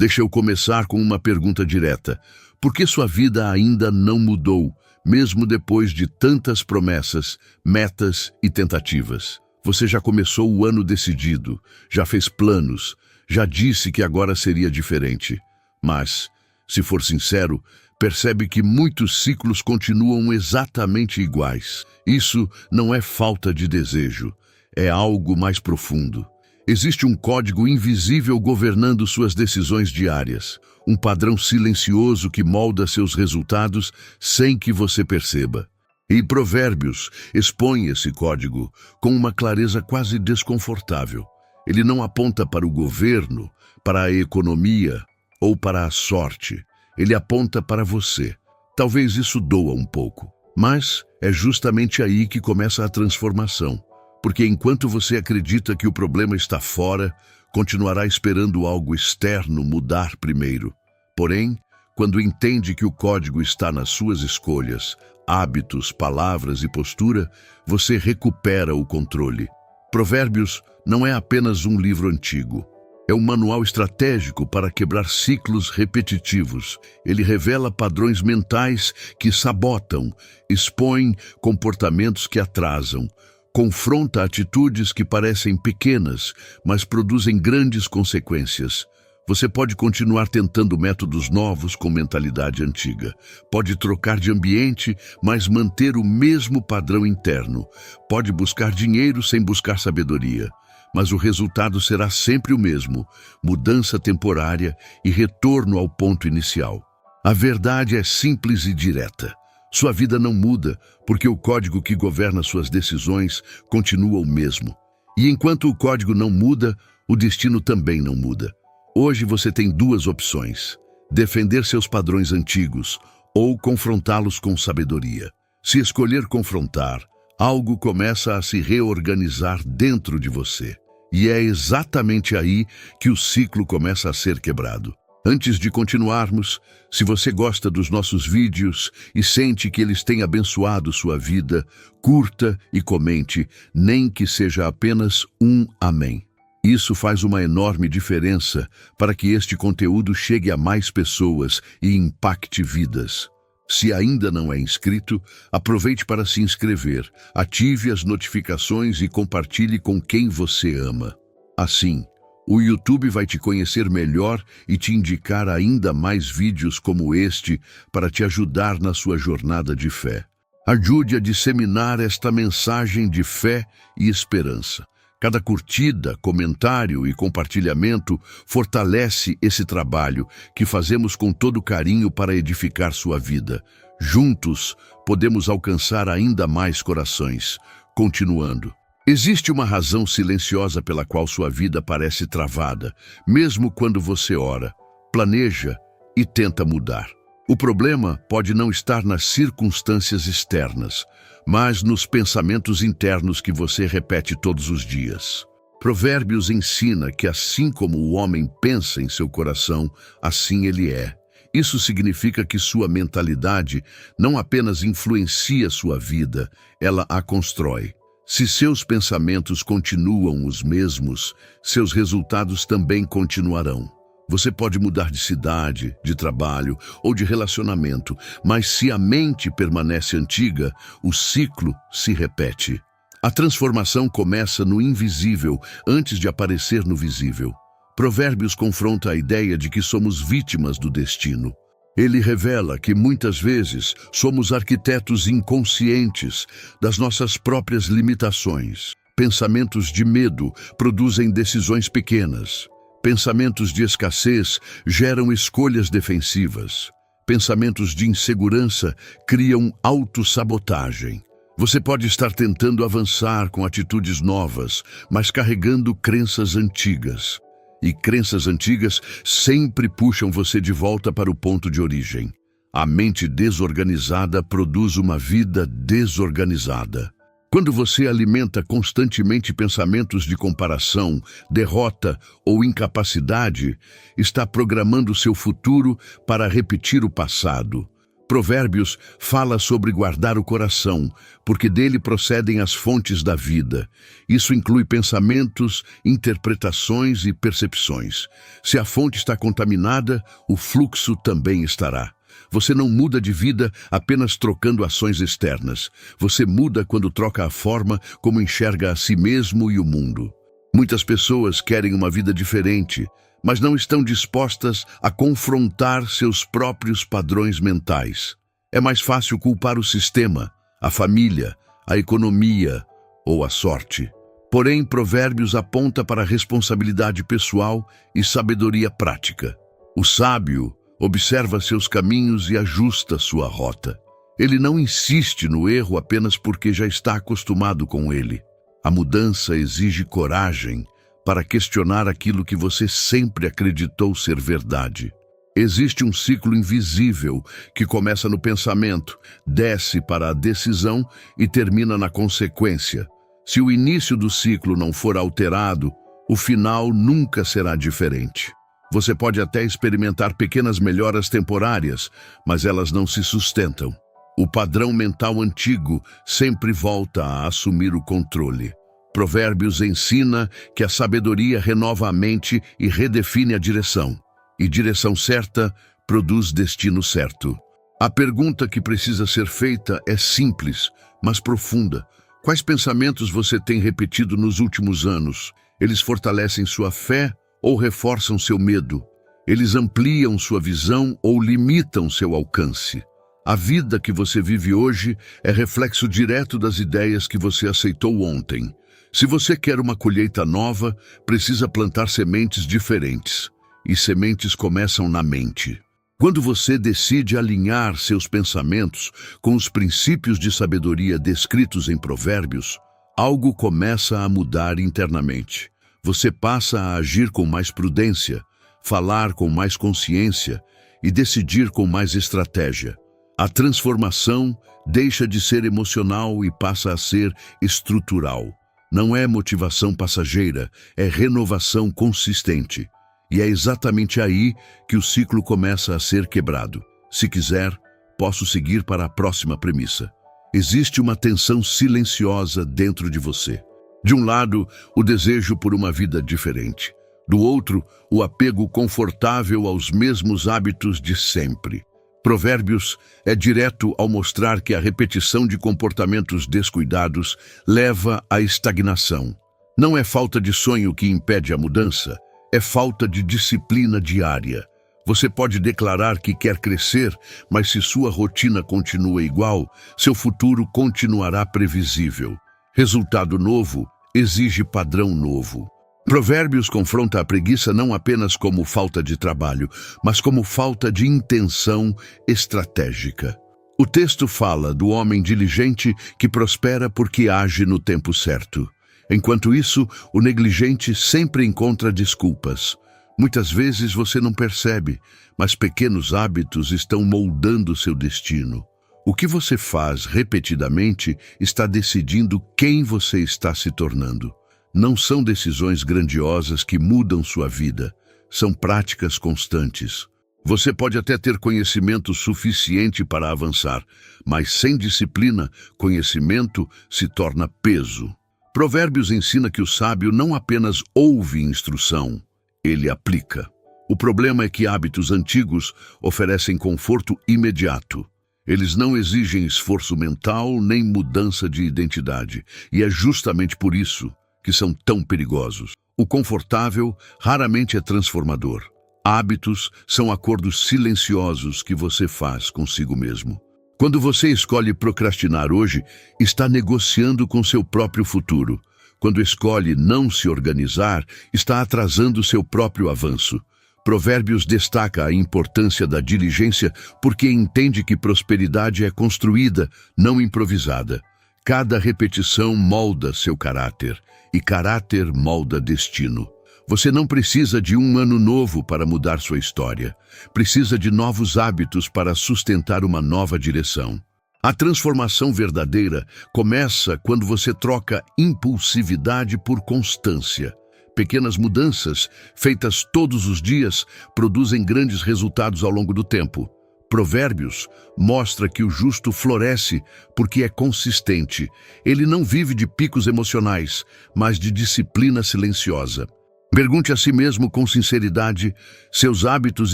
Deixa eu começar com uma pergunta direta. Por que sua vida ainda não mudou, mesmo depois de tantas promessas, metas e tentativas? Você já começou o ano decidido, já fez planos, já disse que agora seria diferente. Mas, se for sincero, percebe que muitos ciclos continuam exatamente iguais. Isso não é falta de desejo, é algo mais profundo. Existe um código invisível governando suas decisões diárias, um padrão silencioso que molda seus resultados sem que você perceba. E Provérbios expõe esse código com uma clareza quase desconfortável. Ele não aponta para o governo, para a economia ou para a sorte. Ele aponta para você. Talvez isso doa um pouco, mas é justamente aí que começa a transformação. Porque enquanto você acredita que o problema está fora, continuará esperando algo externo mudar primeiro. Porém, quando entende que o código está nas suas escolhas, hábitos, palavras e postura, você recupera o controle. Provérbios não é apenas um livro antigo. É um manual estratégico para quebrar ciclos repetitivos. Ele revela padrões mentais que sabotam, expõe comportamentos que atrasam, confronta atitudes que parecem pequenas, mas produzem grandes consequências. Você pode continuar tentando métodos novos com mentalidade antiga. Pode trocar de ambiente, mas manter o mesmo padrão interno. Pode buscar dinheiro sem buscar sabedoria. Mas o resultado será sempre o mesmo: mudança temporária e retorno ao ponto inicial. A verdade é simples e direta. Sua vida não muda, porque o código que governa suas decisões continua o mesmo. E enquanto o código não muda, o destino também não muda. Hoje você tem duas opções: defender seus padrões antigos ou confrontá-los com sabedoria. Se escolher confrontar, algo começa a se reorganizar dentro de você. E é exatamente aí que o ciclo começa a ser quebrado. Antes de continuarmos, se você gosta dos nossos vídeos e sente que eles têm abençoado sua vida, curta e comente, nem que seja apenas um amém. Isso faz uma enorme diferença para que este conteúdo chegue a mais pessoas e impacte vidas. Se ainda não é inscrito, aproveite para se inscrever, ative as notificações e compartilhe com quem você ama. Assim, o YouTube vai te conhecer melhor e te indicar ainda mais vídeos como este para te ajudar na sua jornada de fé. Ajude a disseminar esta mensagem de fé e esperança. Cada curtida, comentário e compartilhamento fortalece esse trabalho que fazemos com todo carinho para edificar sua vida. Juntos, podemos alcançar ainda mais corações. Continuando. Existe uma razão silenciosa pela qual sua vida parece travada, mesmo quando você ora, planeja e tenta mudar. O problema pode não estar nas circunstâncias externas, mas nos pensamentos internos que você repete todos os dias. Provérbios ensina que assim como o homem pensa em seu coração, assim ele é. Isso significa que sua mentalidade não apenas influencia sua vida, ela a constrói. Se seus pensamentos continuam os mesmos, seus resultados também continuarão. Você pode mudar de cidade, de trabalho ou de relacionamento, mas se a mente permanece antiga, o ciclo se repete. A transformação começa no invisível antes de aparecer no visível. Provérbios confronta a ideia de que somos vítimas do destino. Ele revela que muitas vezes somos arquitetos inconscientes das nossas próprias limitações. Pensamentos de medo produzem decisões pequenas. Pensamentos de escassez geram escolhas defensivas. Pensamentos de insegurança criam autossabotagem. Você pode estar tentando avançar com atitudes novas, mas carregando crenças antigas. E crenças antigas sempre puxam você de volta para o ponto de origem. A mente desorganizada produz uma vida desorganizada. Quando você alimenta constantemente pensamentos de comparação, derrota ou incapacidade, está programando seu futuro para repetir o passado. Provérbios fala sobre guardar o coração, porque dele procedem as fontes da vida. Isso inclui pensamentos, interpretações e percepções. Se a fonte está contaminada, o fluxo também estará. Você não muda de vida apenas trocando ações externas. Você muda quando troca a forma como enxerga a si mesmo e o mundo. Muitas pessoas querem uma vida diferente, mas não estão dispostas a confrontar seus próprios padrões mentais. É mais fácil culpar o sistema, a família, a economia ou a sorte. Porém, Provérbios aponta para a responsabilidade pessoal e sabedoria prática. O sábio observa seus caminhos e ajusta sua rota. Ele não insiste no erro apenas porque já está acostumado com ele. A mudança exige coragem para questionar aquilo que você sempre acreditou ser verdade. Existe um ciclo invisível que começa no pensamento, desce para a decisão e termina na consequência. Se o início do ciclo não for alterado, o final nunca será diferente. Você pode até experimentar pequenas melhoras temporárias, mas elas não se sustentam. O padrão mental antigo sempre volta a assumir o controle. Provérbios ensina que a sabedoria renova a mente e redefine a direção. E direção certa produz destino certo. A pergunta que precisa ser feita é simples, mas profunda. Quais pensamentos você tem repetido nos últimos anos? Eles fortalecem sua fé ou reforçam seu medo? Eles ampliam sua visão ou limitam seu alcance? A vida que você vive hoje é reflexo direto das ideias que você aceitou ontem. Se você quer uma colheita nova, precisa plantar sementes diferentes. E sementes começam na mente. Quando você decide alinhar seus pensamentos com os princípios de sabedoria descritos em Provérbios, algo começa a mudar internamente. Você passa a agir com mais prudência, falar com mais consciência e decidir com mais estratégia. A transformação deixa de ser emocional e passa a ser estrutural. Não é motivação passageira, é renovação consistente. E é exatamente aí que o ciclo começa a ser quebrado. Se quiser, posso seguir para a próxima premissa. Existe uma tensão silenciosa dentro de você. De um lado, o desejo por uma vida diferente. Do outro, o apego confortável aos mesmos hábitos de sempre. Provérbios é direto ao mostrar que a repetição de comportamentos descuidados leva à estagnação. Não é falta de sonho que impede a mudança, é falta de disciplina diária. Você pode declarar que quer crescer, mas se sua rotina continua igual, seu futuro continuará previsível. Resultado novo exige padrão novo. Provérbios confronta a preguiça não apenas como falta de trabalho, mas como falta de intenção estratégica. O texto fala do homem diligente que prospera porque age no tempo certo. Enquanto isso, o negligente sempre encontra desculpas. Muitas vezes você não percebe, mas pequenos hábitos estão moldando seu destino. O que você faz repetidamente está decidindo quem você está se tornando. Não são decisões grandiosas que mudam sua vida, são práticas constantes. Você pode até ter conhecimento suficiente para avançar, mas sem disciplina, conhecimento se torna peso. Provérbios ensina que o sábio não apenas ouve instrução, ele aplica. O problema é que hábitos antigos oferecem conforto imediato. Eles não exigem esforço mental nem mudança de identidade, e é justamente por isso que são tão perigosos. O confortável raramente é transformador. Hábitos são acordos silenciosos que você faz consigo mesmo. Quando você escolhe procrastinar hoje, está negociando com seu próprio futuro. Quando escolhe não se organizar, está atrasando seu próprio avanço. Provérbios destaca a importância da diligência porque entende que prosperidade é construída, não improvisada. Cada repetição molda seu caráter, e caráter molda destino. Você não precisa de um ano novo para mudar sua história. Precisa de novos hábitos para sustentar uma nova direção. A transformação verdadeira começa quando você troca impulsividade por constância. Pequenas mudanças, feitas todos os dias, produzem grandes resultados ao longo do tempo. Provérbios mostra que o justo floresce porque é consistente. Ele não vive de picos emocionais, mas de disciplina silenciosa. Pergunte a si mesmo com sinceridade: seus hábitos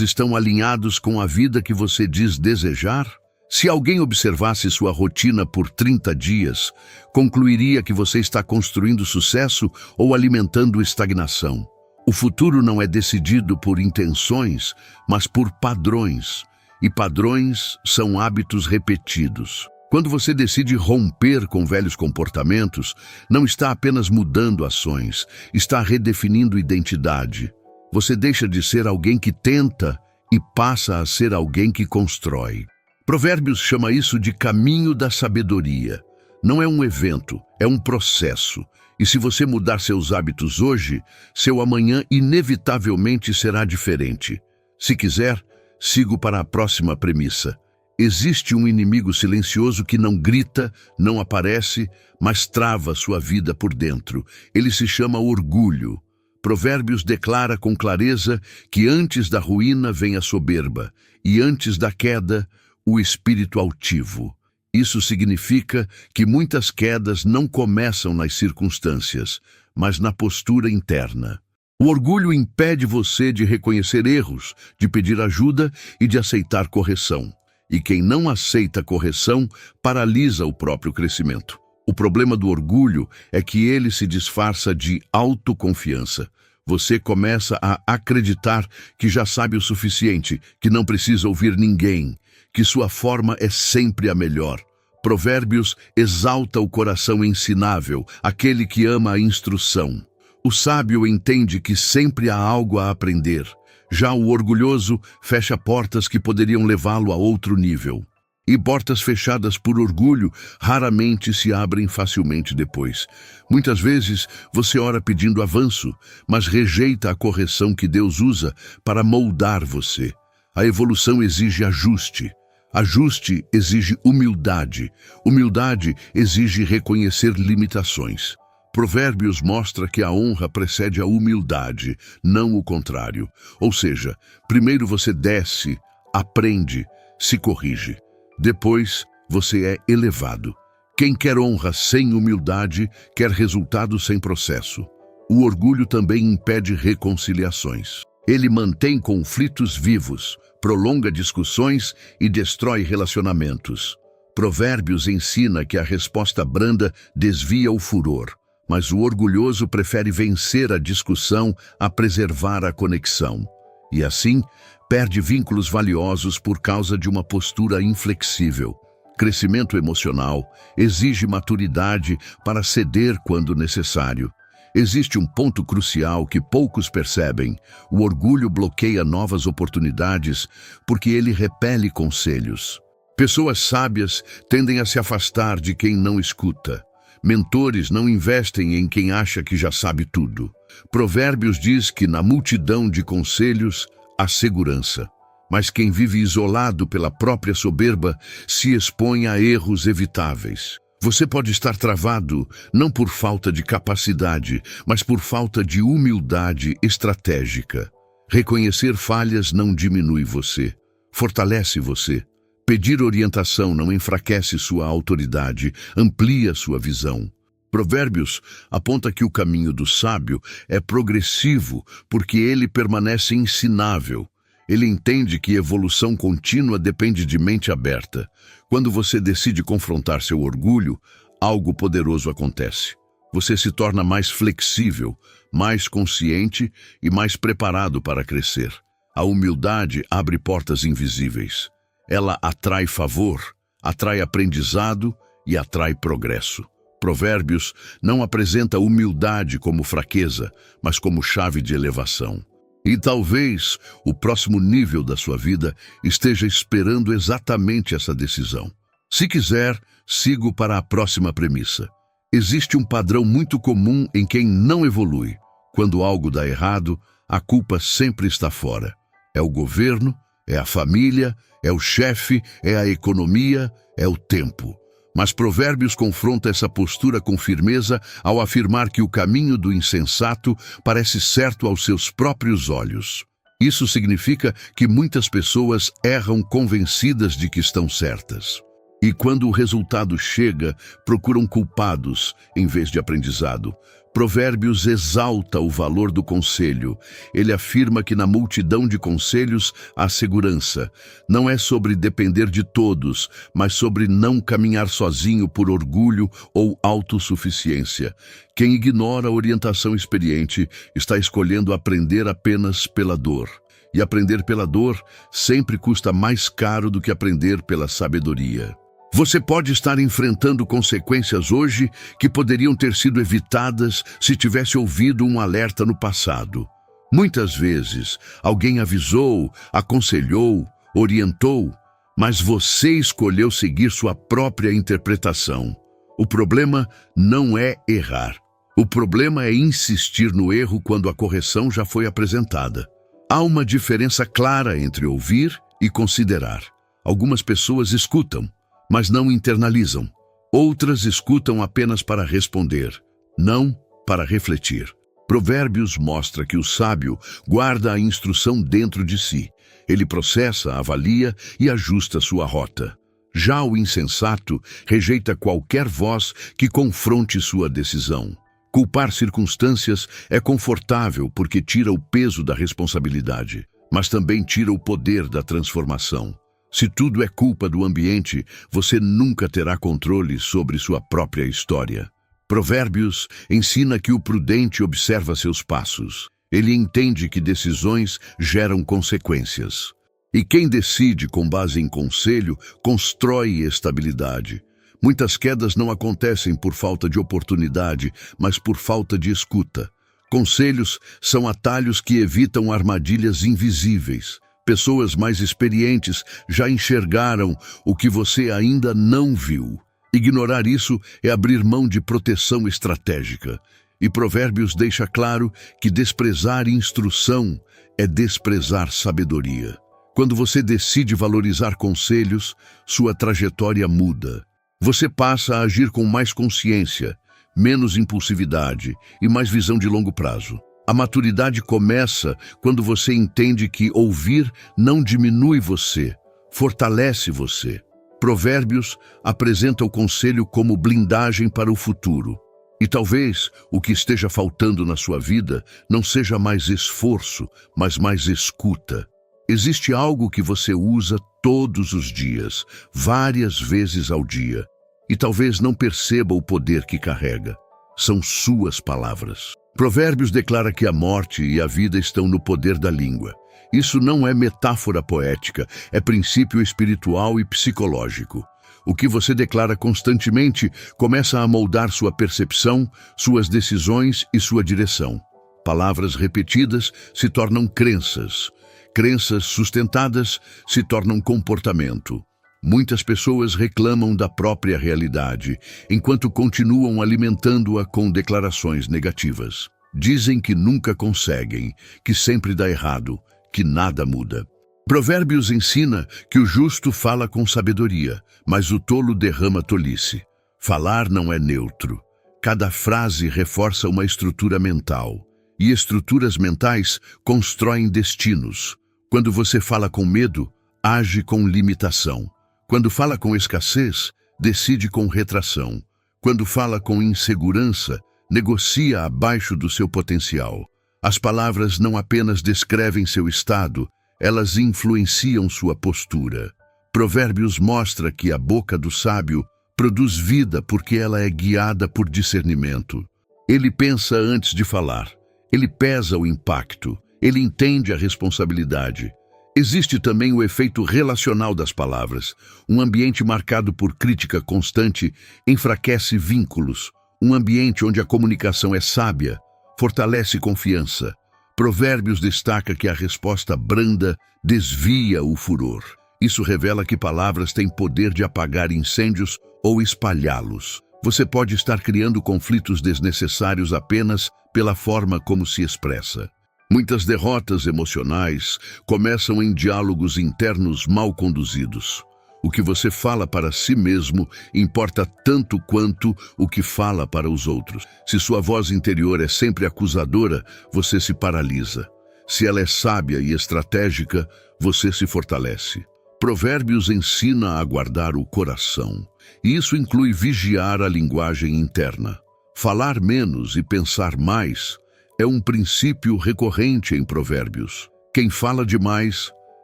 estão alinhados com a vida que você diz desejar? Se alguém observasse sua rotina por 30 dias, concluiria que você está construindo sucesso ou alimentando estagnação. O futuro não é decidido por intenções, mas por padrões. E padrões são hábitos repetidos. Quando você decide romper com velhos comportamentos, não está apenas mudando ações, está redefinindo identidade. Você deixa de ser alguém que tenta e passa a ser alguém que constrói. Provérbios chama isso de caminho da sabedoria. Não é um evento, é um processo. E se você mudar seus hábitos hoje, seu amanhã inevitavelmente será diferente. Se quiser, sigo para a próxima premissa. Existe um inimigo silencioso que não grita, não aparece, mas trava sua vida por dentro. Ele se chama orgulho. Provérbios declara com clareza que antes da ruína vem a soberba, e antes da queda, o espírito altivo. Isso significa que muitas quedas não começam nas circunstâncias, mas na postura interna. O orgulho impede você de reconhecer erros, de pedir ajuda e de aceitar correção. E quem não aceita correção paralisa o próprio crescimento. O problema do orgulho é que ele se disfarça de autoconfiança. Você começa a acreditar que já sabe o suficiente, que não precisa ouvir ninguém, que sua forma é sempre a melhor. Provérbios exalta o coração ensinável, aquele que ama a instrução. O sábio entende que sempre há algo a aprender. Já o orgulhoso fecha portas que poderiam levá-lo a outro nível. E portas fechadas por orgulho raramente se abrem facilmente depois. Muitas vezes você ora pedindo avanço, mas rejeita a correção que Deus usa para moldar você. A evolução exige ajuste. Ajuste exige humildade. Humildade exige reconhecer limitações. Provérbios mostra que a honra precede a humildade, não o contrário. Ou seja, primeiro você desce, aprende, se corrige. Depois, você é elevado. Quem quer honra sem humildade, quer resultado sem processo. O orgulho também impede reconciliações. Ele mantém conflitos vivos, prolonga discussões e destrói relacionamentos. Provérbios ensina que a resposta branda desvia o furor, mas o orgulhoso prefere vencer a discussão a preservar a conexão. E assim, perde vínculos valiosos por causa de uma postura inflexível. Crescimento emocional exige maturidade para ceder quando necessário. Existe um ponto crucial que poucos percebem. O orgulho bloqueia novas oportunidades porque ele repele conselhos. Pessoas sábias tendem a se afastar de quem não escuta. Mentores não investem em quem acha que já sabe tudo. Provérbios diz que na multidão de conselhos há segurança. Mas quem vive isolado pela própria soberba se expõe a erros evitáveis. Você pode estar travado não por falta de capacidade, mas por falta de humildade estratégica. Reconhecer falhas não diminui você, fortalece você. Pedir orientação não enfraquece sua autoridade, amplia sua visão. Provérbios aponta que o caminho do sábio é progressivo porque ele permanece ensinável. Ele entende que evolução contínua depende de mente aberta. Quando você decide confrontar seu orgulho, algo poderoso acontece. Você se torna mais flexível, mais consciente e mais preparado para crescer. A humildade abre portas invisíveis. Ela atrai favor, atrai aprendizado e atrai progresso. Provérbios não apresenta humildade como fraqueza, mas como chave de elevação. E talvez o próximo nível da sua vida esteja esperando exatamente essa decisão. Se quiser, sigo para a próxima premissa. Existe um padrão muito comum em quem não evolui. Quando algo dá errado, a culpa sempre está fora. É o governo, é a família, é o chefe, é a economia, é o tempo. Mas Provérbios confronta essa postura com firmeza ao afirmar que o caminho do insensato parece certo aos seus próprios olhos. Isso significa que muitas pessoas erram convencidas de que estão certas. E quando o resultado chega, procuram culpados em vez de aprendizado. Provérbios exalta o valor do conselho. Ele afirma que na multidão de conselhos há segurança. Não é sobre depender de todos, mas sobre não caminhar sozinho por orgulho ou autossuficiência. Quem ignora a orientação experiente está escolhendo aprender apenas pela dor. E aprender pela dor sempre custa mais caro do que aprender pela sabedoria. Você pode estar enfrentando consequências hoje que poderiam ter sido evitadas se tivesse ouvido um alerta no passado. Muitas vezes, alguém avisou, aconselhou, orientou, mas você escolheu seguir sua própria interpretação. O problema não é errar. O problema é insistir no erro quando a correção já foi apresentada. Há uma diferença clara entre ouvir e considerar. Algumas pessoas escutam, mas não internalizam. Outras escutam apenas para responder, não para refletir. Provérbios mostra que o sábio guarda a instrução dentro de si. Ele processa, avalia e ajusta sua rota. Já o insensato rejeita qualquer voz que confronte sua decisão. Culpar circunstâncias é confortável porque tira o peso da responsabilidade, mas também tira o poder da transformação. Se tudo é culpa do ambiente, você nunca terá controle sobre sua própria história. Provérbios ensina que o prudente observa seus passos. Ele entende que decisões geram consequências. E quem decide com base em conselho, constrói estabilidade. Muitas quedas não acontecem por falta de oportunidade, mas por falta de escuta. Conselhos são atalhos que evitam armadilhas invisíveis. Pessoas mais experientes já enxergaram o que você ainda não viu. Ignorar isso é abrir mão de proteção estratégica. E Provérbios deixa claro que desprezar instrução é desprezar sabedoria. Quando você decide valorizar conselhos, sua trajetória muda. Você passa a agir com mais consciência, menos impulsividade e mais visão de longo prazo. A maturidade começa quando você entende que ouvir não diminui você, fortalece você. Provérbios apresenta o conselho como blindagem para o futuro. E talvez o que esteja faltando na sua vida não seja mais esforço, mas mais escuta. Existe algo que você usa todos os dias, várias vezes ao dia, e talvez não perceba o poder que carrega. São suas palavras. Provérbios declara que a morte e a vida estão no poder da língua. Isso não é metáfora poética, é princípio espiritual e psicológico. O que você declara constantemente começa a moldar sua percepção, suas decisões e sua direção. Palavras repetidas se tornam crenças. Crenças sustentadas se tornam comportamento. Muitas pessoas reclamam da própria realidade, enquanto continuam alimentando-a com declarações negativas. Dizem que nunca conseguem, que sempre dá errado, que nada muda. Provérbios ensina que o justo fala com sabedoria, mas o tolo derrama tolice. Falar não é neutro. Cada frase reforça uma estrutura mental. E estruturas mentais constroem destinos. Quando você fala com medo, age com limitação. Quando fala com escassez, decide com retração. Quando fala com insegurança, negocia abaixo do seu potencial. As palavras não apenas descrevem seu estado, elas influenciam sua postura. Provérbios mostra que a boca do sábio produz vida porque ela é guiada por discernimento. Ele pensa antes de falar. Ele pesa o impacto. Ele entende a responsabilidade. Existe também o efeito relacional das palavras. Um ambiente marcado por crítica constante enfraquece vínculos. Um ambiente onde a comunicação é sábia fortalece confiança. Provérbios destaca que a resposta branda desvia o furor. Isso revela que palavras têm poder de apagar incêndios ou espalhá-los. Você pode estar criando conflitos desnecessários apenas pela forma como se expressa. Muitas derrotas emocionais começam em diálogos internos mal conduzidos. O que você fala para si mesmo importa tanto quanto o que fala para os outros. Se sua voz interior é sempre acusadora, você se paralisa. Se ela é sábia e estratégica, você se fortalece. Provérbios ensina a guardar o coração, e isso inclui vigiar a linguagem interna. Falar menos e pensar mais é um princípio recorrente em Provérbios. Quem fala demais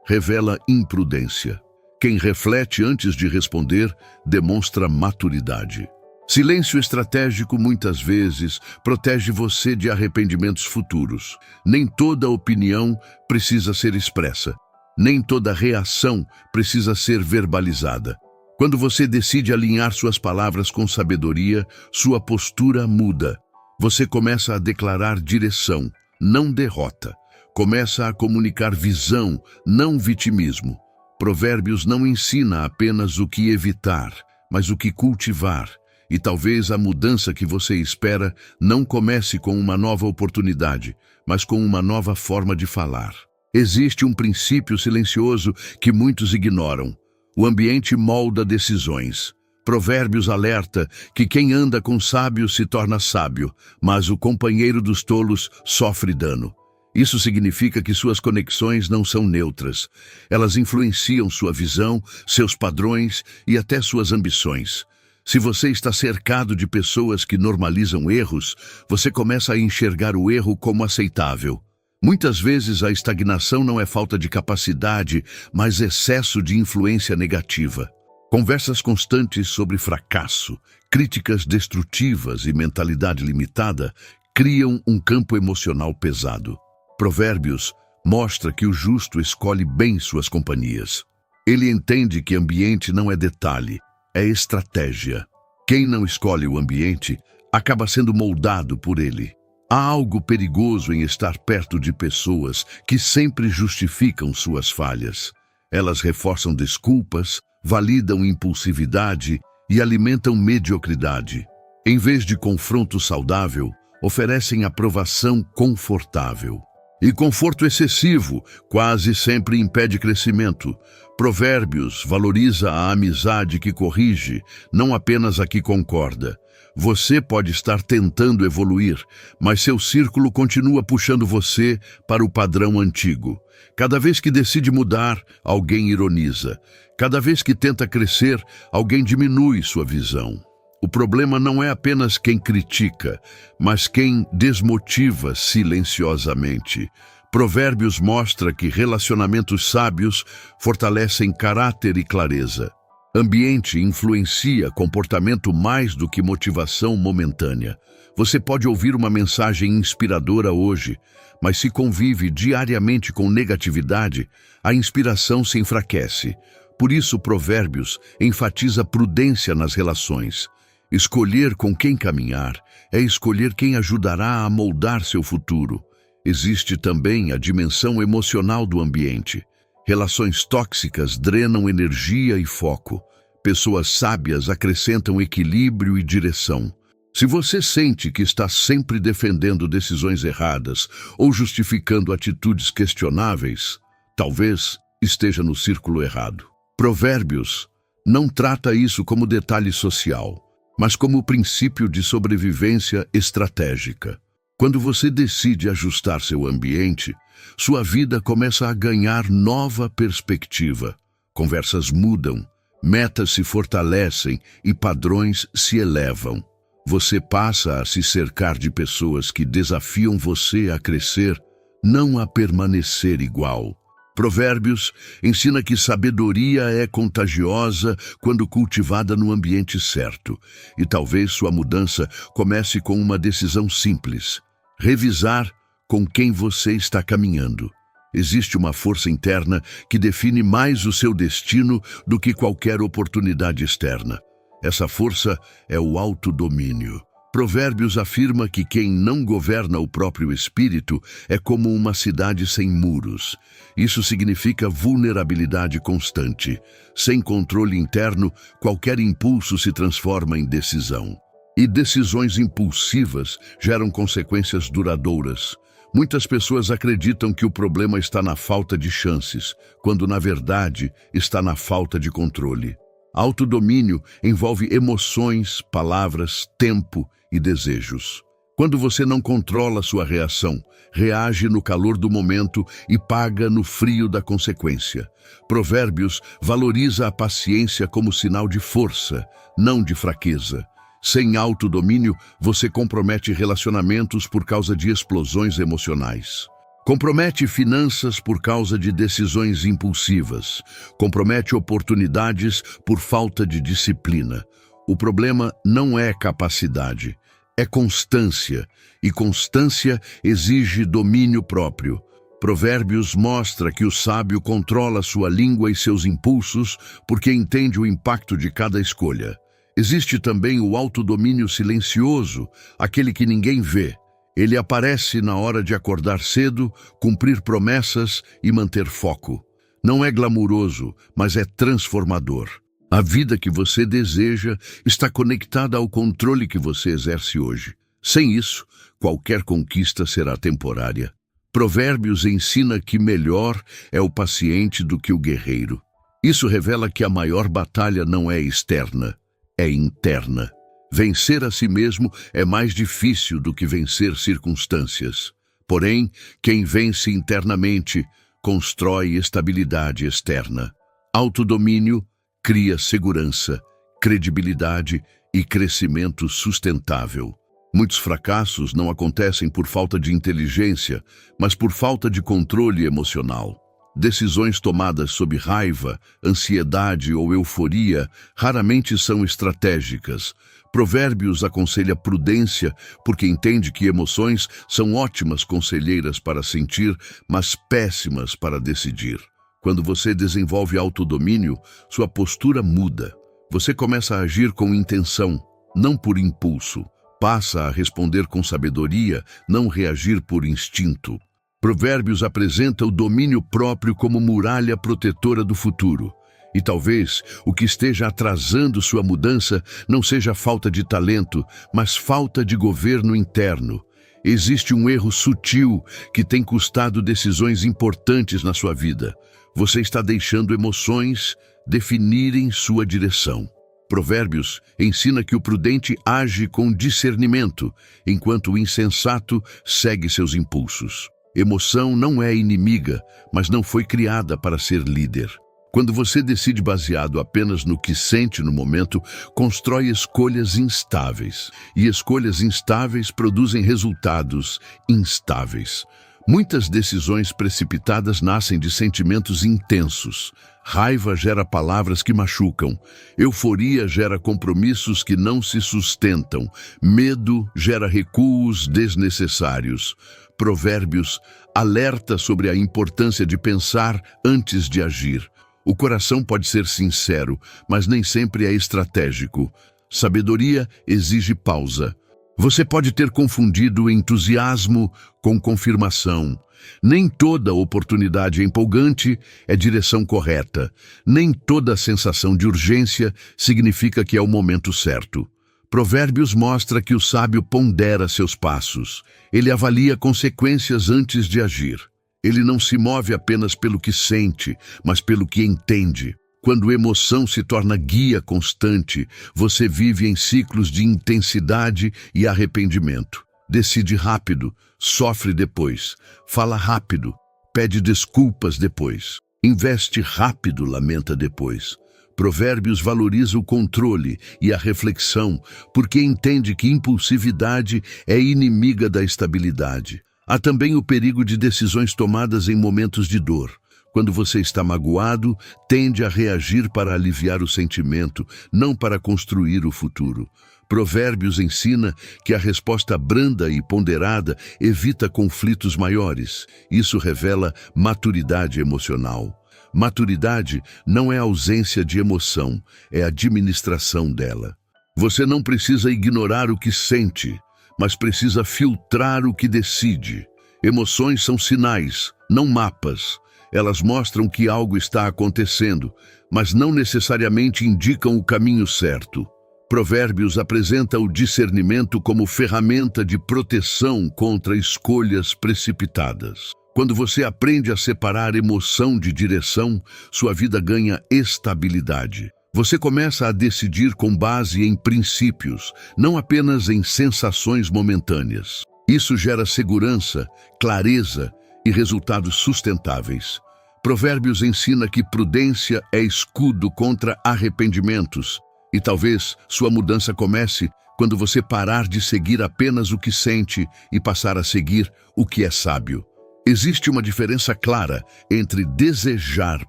revela imprudência. Quem reflete antes de responder demonstra maturidade. Silêncio estratégico muitas vezes protege você de arrependimentos futuros. Nem toda opinião precisa ser expressa. Nem toda reação precisa ser verbalizada. Quando você decide alinhar suas palavras com sabedoria, sua postura muda. Você começa a declarar direção, não derrota. Começa a comunicar visão, não vitimismo. Provérbios não ensina apenas o que evitar, mas o que cultivar. E talvez a mudança que você espera não comece com uma nova oportunidade, mas com uma nova forma de falar. Existe um princípio silencioso que muitos ignoram. O ambiente molda decisões. Provérbios alerta que quem anda com sábios se torna sábio, mas o companheiro dos tolos sofre dano. Isso significa que suas conexões não são neutras. Elas influenciam sua visão, seus padrões e até suas ambições. Se você está cercado de pessoas que normalizam erros, você começa a enxergar o erro como aceitável. Muitas vezes a estagnação não é falta de capacidade, mas excesso de influência negativa. Conversas constantes sobre fracasso, críticas destrutivas e mentalidade limitada criam um campo emocional pesado. Provérbios mostra que o justo escolhe bem suas companhias. Ele entende que ambiente não é detalhe, é estratégia. Quem não escolhe o ambiente acaba sendo moldado por ele. Há algo perigoso em estar perto de pessoas que sempre justificam suas falhas. Elas reforçam desculpas, validam impulsividade e alimentam mediocridade. Em vez de confronto saudável, oferecem aprovação confortável. E conforto excessivo quase sempre impede crescimento. Provérbios valoriza a amizade que corrige, não apenas a que concorda. Você pode estar tentando evoluir, mas seu círculo continua puxando você para o padrão antigo. Cada vez que decide mudar, alguém ironiza. Cada vez que tenta crescer, alguém diminui sua visão. O problema não é apenas quem critica, mas quem desmotiva silenciosamente. Provérbios mostra que relacionamentos sábios fortalecem caráter e clareza. Ambiente influencia comportamento mais do que motivação momentânea. Você pode ouvir uma mensagem inspiradora hoje, mas se convive diariamente com negatividade, a inspiração se enfraquece. Por isso, Provérbios enfatiza prudência nas relações. Escolher com quem caminhar é escolher quem ajudará a moldar seu futuro. Existe também a dimensão emocional do ambiente. Relações tóxicas drenam energia e foco. Pessoas sábias acrescentam equilíbrio e direção. Se você sente que está sempre defendendo decisões erradas ou justificando atitudes questionáveis, talvez esteja no círculo errado. Provérbios não trata isso como detalhe social, mas como princípio de sobrevivência estratégica. Quando você decide ajustar seu ambiente, sua vida começa a ganhar nova perspectiva. Conversas mudam, metas se fortalecem e padrões se elevam. Você passa a se cercar de pessoas que desafiam você a crescer, não a permanecer igual. Provérbios ensina que sabedoria é contagiosa quando cultivada no ambiente certo, e talvez sua mudança comece com uma decisão simples: revisar com quem você está caminhando. Existe uma força interna que define mais o seu destino do que qualquer oportunidade externa. Essa força é o autodomínio. Provérbios afirma que quem não governa o próprio espírito é como uma cidade sem muros. Isso significa vulnerabilidade constante. Sem controle interno, qualquer impulso se transforma em decisão. E decisões impulsivas geram consequências duradouras. Muitas pessoas acreditam que o problema está na falta de chances, quando na verdade está na falta de controle. Autodomínio envolve emoções, palavras, tempo e desejos. Quando você não controla sua reação, reage no calor do momento e paga no frio da consequência. Provérbios valoriza a paciência como sinal de força, não de fraqueza. Sem autodomínio, você compromete relacionamentos por causa de explosões emocionais. Compromete finanças por causa de decisões impulsivas. Compromete oportunidades por falta de disciplina. O problema não é capacidade, é constância, e constância exige domínio próprio. Provérbios mostra que o sábio controla sua língua e seus impulsos porque entende o impacto de cada escolha. Existe também o autodomínio silencioso, aquele que ninguém vê. Ele aparece na hora de acordar cedo, cumprir promessas e manter foco. Não é glamuroso, mas é transformador. A vida que você deseja está conectada ao controle que você exerce hoje. Sem isso, qualquer conquista será temporária. Provérbios ensina que melhor é o paciente do que o guerreiro. Isso revela que a maior batalha não é externa, é interna. Vencer a si mesmo é mais difícil do que vencer circunstâncias. Porém, quem vence internamente constrói estabilidade externa. Autodomínio cria segurança, credibilidade e crescimento sustentável. Muitos fracassos não acontecem por falta de inteligência, mas por falta de controle emocional. Decisões tomadas sob raiva, ansiedade ou euforia raramente são estratégicas. Provérbios aconselha prudência porque entende que emoções são ótimas conselheiras para sentir, mas péssimas para decidir. Quando você desenvolve autodomínio, sua postura muda. Você começa a agir com intenção, não por impulso. Passa a responder com sabedoria, não reagir por instinto. Provérbios apresenta o domínio próprio como muralha protetora do futuro. E talvez o que esteja atrasando sua mudança não seja falta de talento, mas falta de governo interno. Existe um erro sutil que tem custado decisões importantes na sua vida. Você está deixando emoções definirem sua direção. Provérbios ensina que o prudente age com discernimento, enquanto o insensato segue seus impulsos. Emoção não é inimiga, mas não foi criada para ser líder. Quando você decide baseado apenas no que sente no momento, constrói escolhas instáveis. E escolhas instáveis produzem resultados instáveis. Muitas decisões precipitadas nascem de sentimentos intensos. Raiva gera palavras que machucam. Euforia gera compromissos que não se sustentam. Medo gera recuos desnecessários. Provérbios alerta sobre a importância de pensar antes de agir. O coração pode ser sincero, mas nem sempre é estratégico. Sabedoria exige pausa. Você pode ter confundido entusiasmo com confirmação. Nem toda oportunidade empolgante é direção correta. Nem toda sensação de urgência significa que é o momento certo. Provérbios mostra que o sábio pondera seus passos. Ele avalia consequências antes de agir. Ele não se move apenas pelo que sente, mas pelo que entende. Quando emoção se torna guia constante, você vive em ciclos de intensidade e arrependimento. Decide rápido, sofre depois. Fala rápido, pede desculpas depois. Investe rápido, lamenta depois. Provérbios valoriza o controle e a reflexão, porque entende que impulsividade é inimiga da estabilidade. Há também o perigo de decisões tomadas em momentos de dor. Quando você está magoado, tende a reagir para aliviar o sentimento, não para construir o futuro. Provérbios ensina que a resposta branda e ponderada evita conflitos maiores. Isso revela maturidade emocional. Maturidade não é ausência de emoção, é administração dela. Você não precisa ignorar o que sente, mas precisa filtrar o que decide. Emoções são sinais, não mapas. Elas mostram que algo está acontecendo, mas não necessariamente indicam o caminho certo. Provérbios apresenta o discernimento como ferramenta de proteção contra escolhas precipitadas. Quando você aprende a separar emoção de direção, sua vida ganha estabilidade. Você começa a decidir com base em princípios, não apenas em sensações momentâneas. Isso gera segurança, clareza e resultados sustentáveis. Provérbios ensina que prudência é escudo contra arrependimentos, e talvez sua mudança comece quando você parar de seguir apenas o que sente e passar a seguir o que é sábio. Existe uma diferença clara entre desejar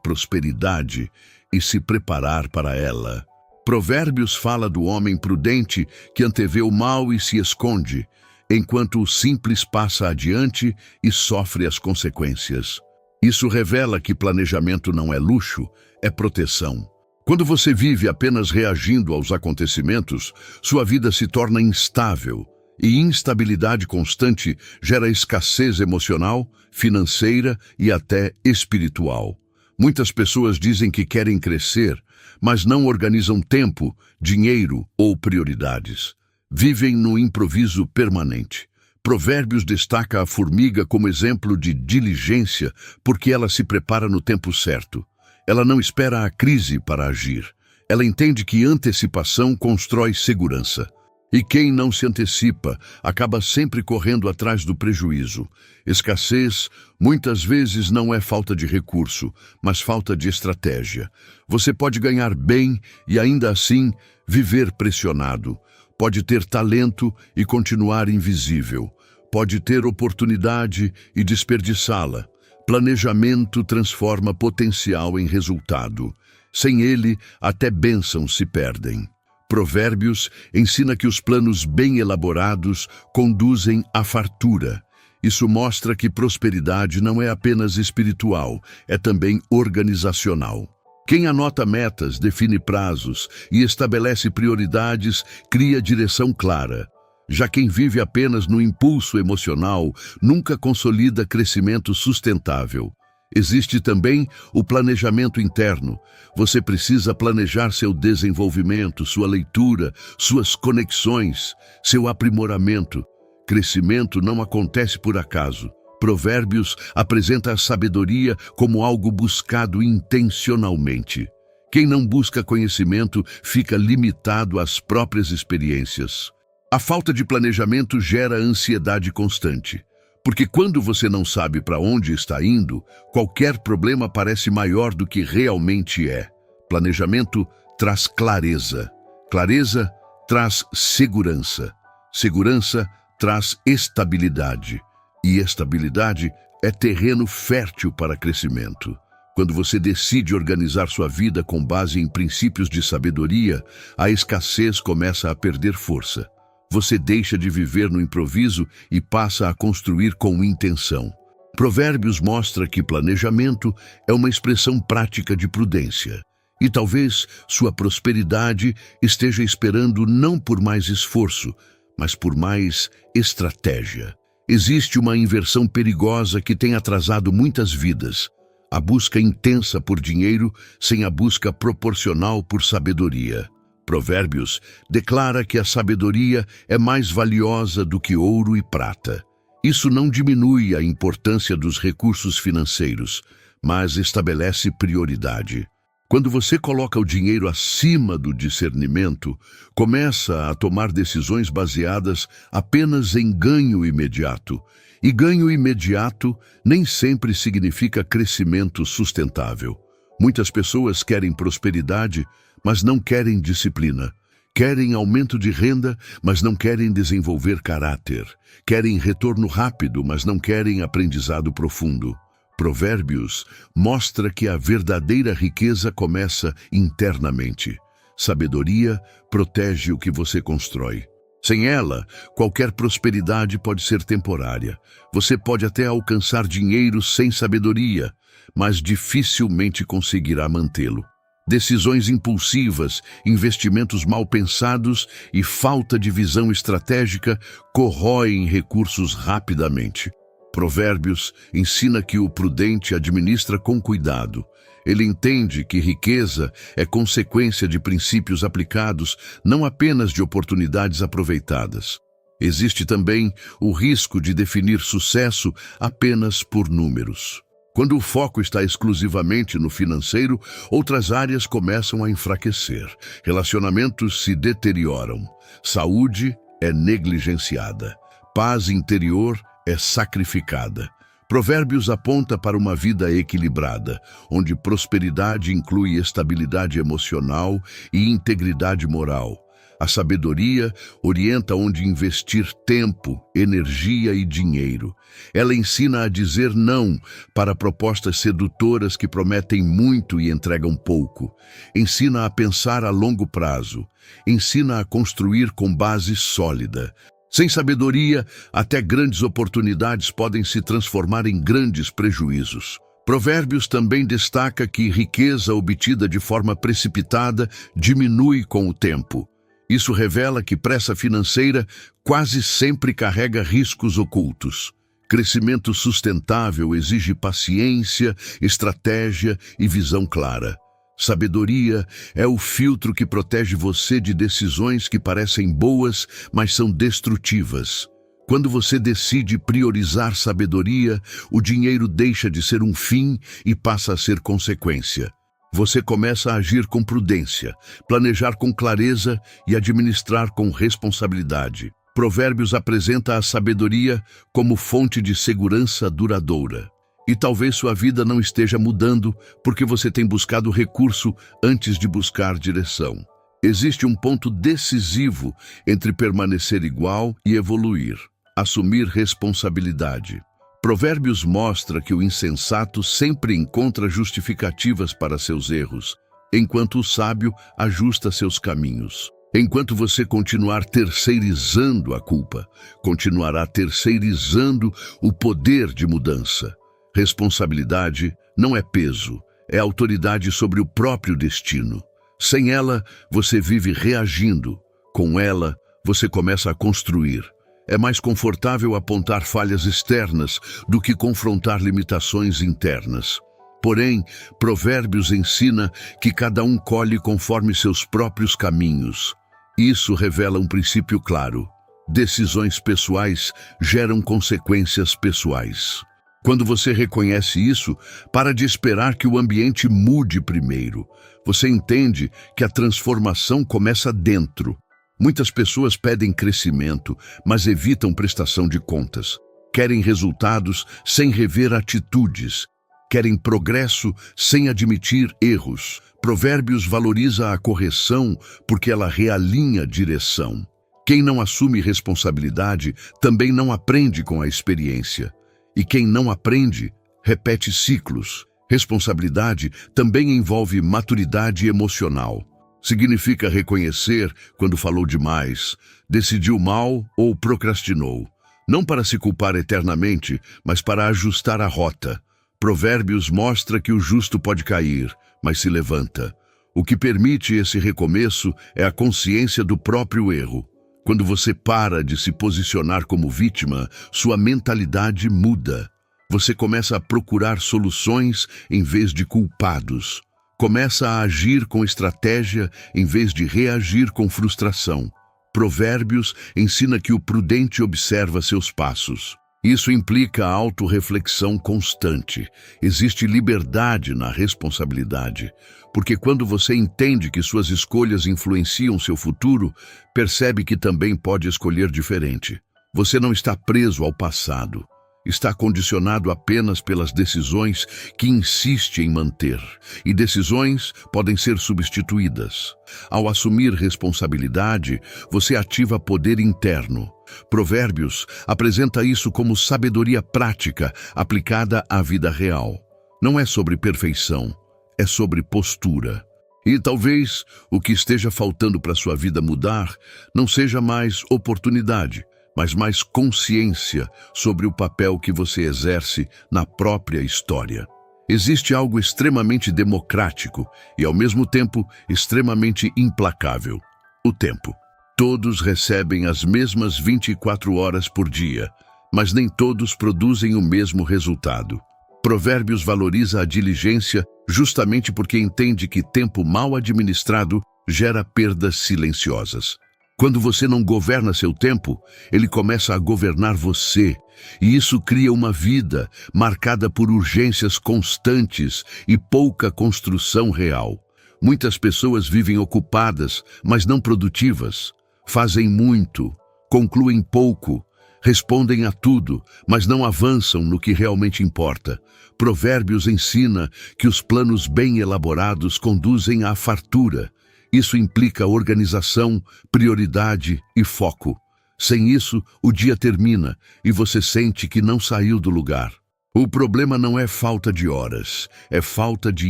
prosperidade e se preparar para ela. Provérbios fala do homem prudente que antevê o mal e se esconde, enquanto o simples passa adiante e sofre as consequências. Isso revela que planejamento não é luxo, é proteção. Quando você vive apenas reagindo aos acontecimentos, sua vida se torna instável, e instabilidade constante gera escassez emocional, financeira e até espiritual. Muitas pessoas dizem que querem crescer, mas não organizam tempo, dinheiro ou prioridades. Vivem no improviso permanente. Provérbios destaca a formiga como exemplo de diligência porque ela se prepara no tempo certo. Ela não espera a crise para agir. Ela entende que antecipação constrói segurança. E quem não se antecipa acaba sempre correndo atrás do prejuízo. Escassez muitas vezes não é falta de recurso, mas falta de estratégia. Você pode ganhar bem e ainda assim viver pressionado. Pode ter talento e continuar invisível. Pode ter oportunidade e desperdiçá-la. Planejamento transforma potencial em resultado. Sem ele, até bênçãos se perdem. Provérbios ensina que os planos bem elaborados conduzem à fartura. Isso mostra que prosperidade não é apenas espiritual, é também organizacional. Quem anota metas, define prazos e estabelece prioridades, cria direção clara. Já quem vive apenas no impulso emocional nunca consolida crescimento sustentável. Existe também o planejamento interno. Você precisa planejar seu desenvolvimento, sua leitura, suas conexões, seu aprimoramento. Crescimento não acontece por acaso. Provérbios apresenta a sabedoria como algo buscado intencionalmente. Quem não busca conhecimento fica limitado às próprias experiências. A falta de planejamento gera ansiedade constante, porque quando você não sabe para onde está indo, qualquer problema parece maior do que realmente é. Planejamento traz clareza. Clareza traz segurança. Segurança traz estabilidade. E estabilidade é terreno fértil para crescimento. Quando você decide organizar sua vida com base em princípios de sabedoria, a escassez começa a perder força. Você deixa de viver no improviso e passa a construir com intenção. Provérbios mostra que planejamento é uma expressão prática de prudência. E talvez sua prosperidade esteja esperando não por mais esforço, mas por mais estratégia. Existe uma inversão perigosa que tem atrasado muitas vidas. A busca intensa por dinheiro sem a busca proporcional por sabedoria. Provérbios declara que a sabedoria é mais valiosa do que ouro e prata. Isso não diminui a importância dos recursos financeiros, mas estabelece prioridade. Quando você coloca o dinheiro acima do discernimento, começa a tomar decisões baseadas apenas em ganho imediato. E ganho imediato nem sempre significa crescimento sustentável. Muitas pessoas querem prosperidade, mas não querem disciplina. Querem aumento de renda, mas não querem desenvolver caráter. Querem retorno rápido, mas não querem aprendizado profundo. Provérbios mostra que a verdadeira riqueza começa internamente. Sabedoria protege o que você constrói. Sem ela, qualquer prosperidade pode ser temporária. Você pode até alcançar dinheiro sem sabedoria, mas dificilmente conseguirá mantê-lo. Decisões impulsivas, investimentos mal pensados e falta de visão estratégica corroem recursos rapidamente. Provérbios ensina que o prudente administra com cuidado. Ele entende que riqueza é consequência de princípios aplicados, não apenas de oportunidades aproveitadas. Existe também o risco de definir sucesso apenas por números. Quando o foco está exclusivamente no financeiro, outras áreas começam a enfraquecer. Relacionamentos se deterioram. Saúde é negligenciada. Paz interior é sacrificada. Provérbios aponta para uma vida equilibrada, onde prosperidade inclui estabilidade emocional e integridade moral. A sabedoria orienta onde investir tempo, energia e dinheiro. Ela ensina a dizer não para propostas sedutoras que prometem muito e entregam pouco. Ensina a pensar a longo prazo. Ensina a construir com base sólida. Sem sabedoria, até grandes oportunidades podem se transformar em grandes prejuízos. Provérbios também destaca que riqueza obtida de forma precipitada diminui com o tempo. Isso revela que pressa financeira quase sempre carrega riscos ocultos. Crescimento sustentável exige paciência, estratégia e visão clara. Sabedoria é o filtro que protege você de decisões que parecem boas, mas são destrutivas. Quando você decide priorizar sabedoria, o dinheiro deixa de ser um fim e passa a ser consequência. Você começa a agir com prudência, planejar com clareza e administrar com responsabilidade. Provérbios apresenta a sabedoria como fonte de segurança duradoura. E talvez sua vida não esteja mudando porque você tem buscado recurso antes de buscar direção. Existe um ponto decisivo entre permanecer igual e evoluir: assumir responsabilidade. Provérbios mostra que o insensato sempre encontra justificativas para seus erros, enquanto o sábio ajusta seus caminhos. Enquanto você continuar terceirizando a culpa, continuará terceirizando o poder de mudança. Responsabilidade não é peso, é autoridade sobre o próprio destino. Sem ela, você vive reagindo. Com ela, você começa a construir. É mais confortável apontar falhas externas do que confrontar limitações internas. Porém, Provérbios ensina que cada um colhe conforme seus próprios caminhos. Isso revela um princípio claro: decisões pessoais geram consequências pessoais. Quando você reconhece isso, para de esperar que o ambiente mude primeiro. Você entende que a transformação começa dentro. Muitas pessoas pedem crescimento, mas evitam prestação de contas. Querem resultados sem rever atitudes. Querem progresso sem admitir erros. Provérbios valoriza a correção porque ela realinha a direção. Quem não assume responsabilidade também não aprende com a experiência. E quem não aprende, repete ciclos. Responsabilidade também envolve maturidade emocional. Significa reconhecer quando falou demais, decidiu mal ou procrastinou. Não para se culpar eternamente, mas para ajustar a rota. Provérbios mostra que o justo pode cair, mas se levanta. O que permite esse recomeço é a consciência do próprio erro. Quando você para de se posicionar como vítima, sua mentalidade muda. Você começa a procurar soluções em vez de culpados. Começa a agir com estratégia em vez de reagir com frustração. Provérbios ensina que o prudente observa seus passos. Isso implica autorreflexão constante. Existe liberdade na responsabilidade, porque quando você entende que suas escolhas influenciam seu futuro, percebe que também pode escolher diferente. Você não está preso ao passado. Está condicionado apenas pelas decisões que insiste em manter, e decisões podem ser substituídas. Ao assumir responsabilidade, você ativa poder interno. Provérbios apresenta isso como sabedoria prática aplicada à vida real. Não é sobre perfeição, é sobre postura. E talvez o que esteja faltando para sua vida mudar não seja mais oportunidade, mas mais consciência sobre o papel que você exerce na própria história. Existe algo extremamente democrático e, ao mesmo tempo, extremamente implacável: o tempo. Todos recebem as mesmas 24 horas por dia, mas nem todos produzem o mesmo resultado. Provérbios valoriza a diligência justamente porque entende que tempo mal administrado gera perdas silenciosas. Quando você não governa seu tempo, ele começa a governar você. E isso cria uma vida marcada por urgências constantes e pouca construção real. Muitas pessoas vivem ocupadas, mas não produtivas. Fazem muito, concluem pouco, respondem a tudo, mas não avançam no que realmente importa. Provérbios ensina que os planos bem elaborados conduzem à fartura. Isso implica organização, prioridade e foco. Sem isso, o dia termina e você sente que não saiu do lugar. O problema não é falta de horas, é falta de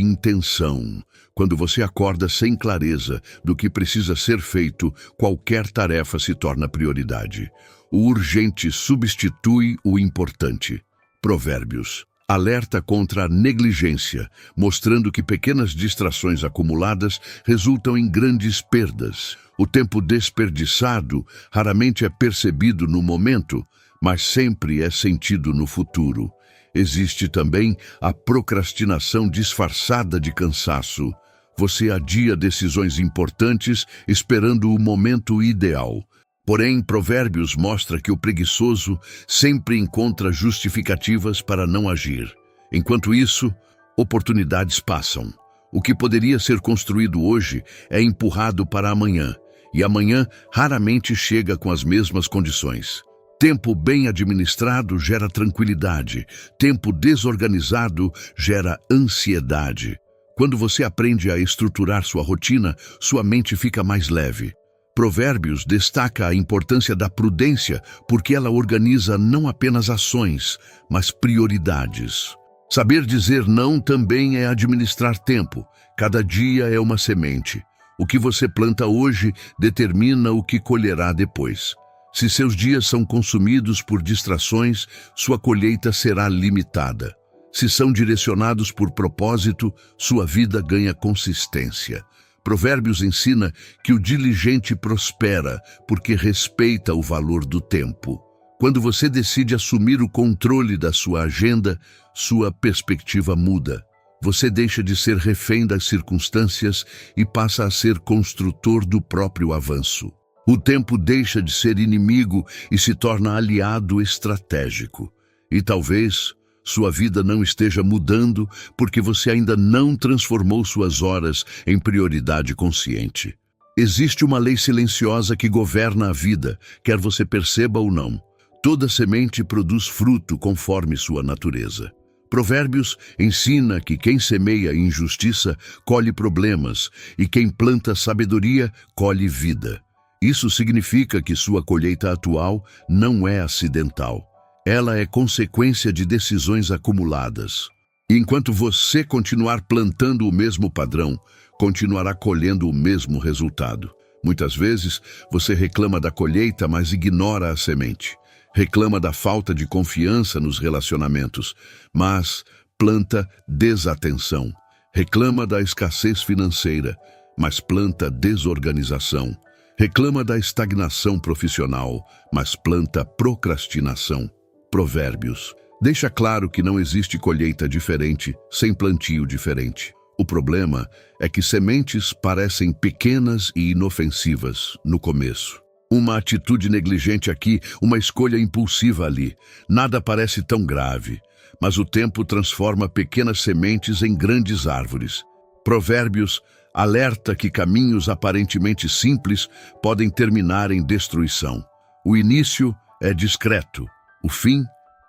intenção. Quando você acorda sem clareza do que precisa ser feito, qualquer tarefa se torna prioridade. O urgente substitui o importante. Provérbios alerta contra a negligência, mostrando que pequenas distrações acumuladas resultam em grandes perdas. O tempo desperdiçado raramente é percebido no momento, mas sempre é sentido no futuro. Existe também a procrastinação disfarçada de cansaço. Você adia decisões importantes esperando o momento ideal. Porém, Provérbios mostra que o preguiçoso sempre encontra justificativas para não agir. Enquanto isso, oportunidades passam. O que poderia ser construído hoje é empurrado para amanhã, e amanhã raramente chega com as mesmas condições. Tempo bem administrado gera tranquilidade, tempo desorganizado gera ansiedade. Quando você aprende a estruturar sua rotina, sua mente fica mais leve. Provérbios destaca a importância da prudência porque ela organiza não apenas ações, mas prioridades. Saber dizer não também é administrar tempo. Cada dia é uma semente. O que você planta hoje determina o que colherá depois. Se seus dias são consumidos por distrações, sua colheita será limitada. Se são direcionados por propósito, sua vida ganha consistência. Provérbios ensina que o diligente prospera porque respeita o valor do tempo. Quando você decide assumir o controle da sua agenda, sua perspectiva muda. Você deixa de ser refém das circunstâncias e passa a ser construtor do próprio avanço. O tempo deixa de ser inimigo e se torna aliado estratégico. E talvez sua vida não esteja mudando porque você ainda não transformou suas horas em prioridade consciente. Existe uma lei silenciosa que governa a vida, quer você perceba ou não. Toda semente produz fruto conforme sua natureza. Provérbios ensina que quem semeia injustiça colhe problemas e quem planta sabedoria colhe vida. Isso significa que sua colheita atual não é acidental. Ela é consequência de decisões acumuladas. Enquanto você continuar plantando o mesmo padrão, continuará colhendo o mesmo resultado. Muitas vezes, você reclama da colheita, mas ignora a semente. Reclama da falta de confiança nos relacionamentos, mas planta desatenção. Reclama da escassez financeira, mas planta desorganização. Reclama da estagnação profissional, mas planta procrastinação. Provérbios deixa claro que não existe colheita diferente sem plantio diferente. O problema é que sementes parecem pequenas e inofensivas no começo. Uma atitude negligente aqui, uma escolha impulsiva ali. Nada parece tão grave, mas o tempo transforma pequenas sementes em grandes árvores. Provérbios alerta que caminhos aparentemente simples podem terminar em destruição. O início é discreto, o fim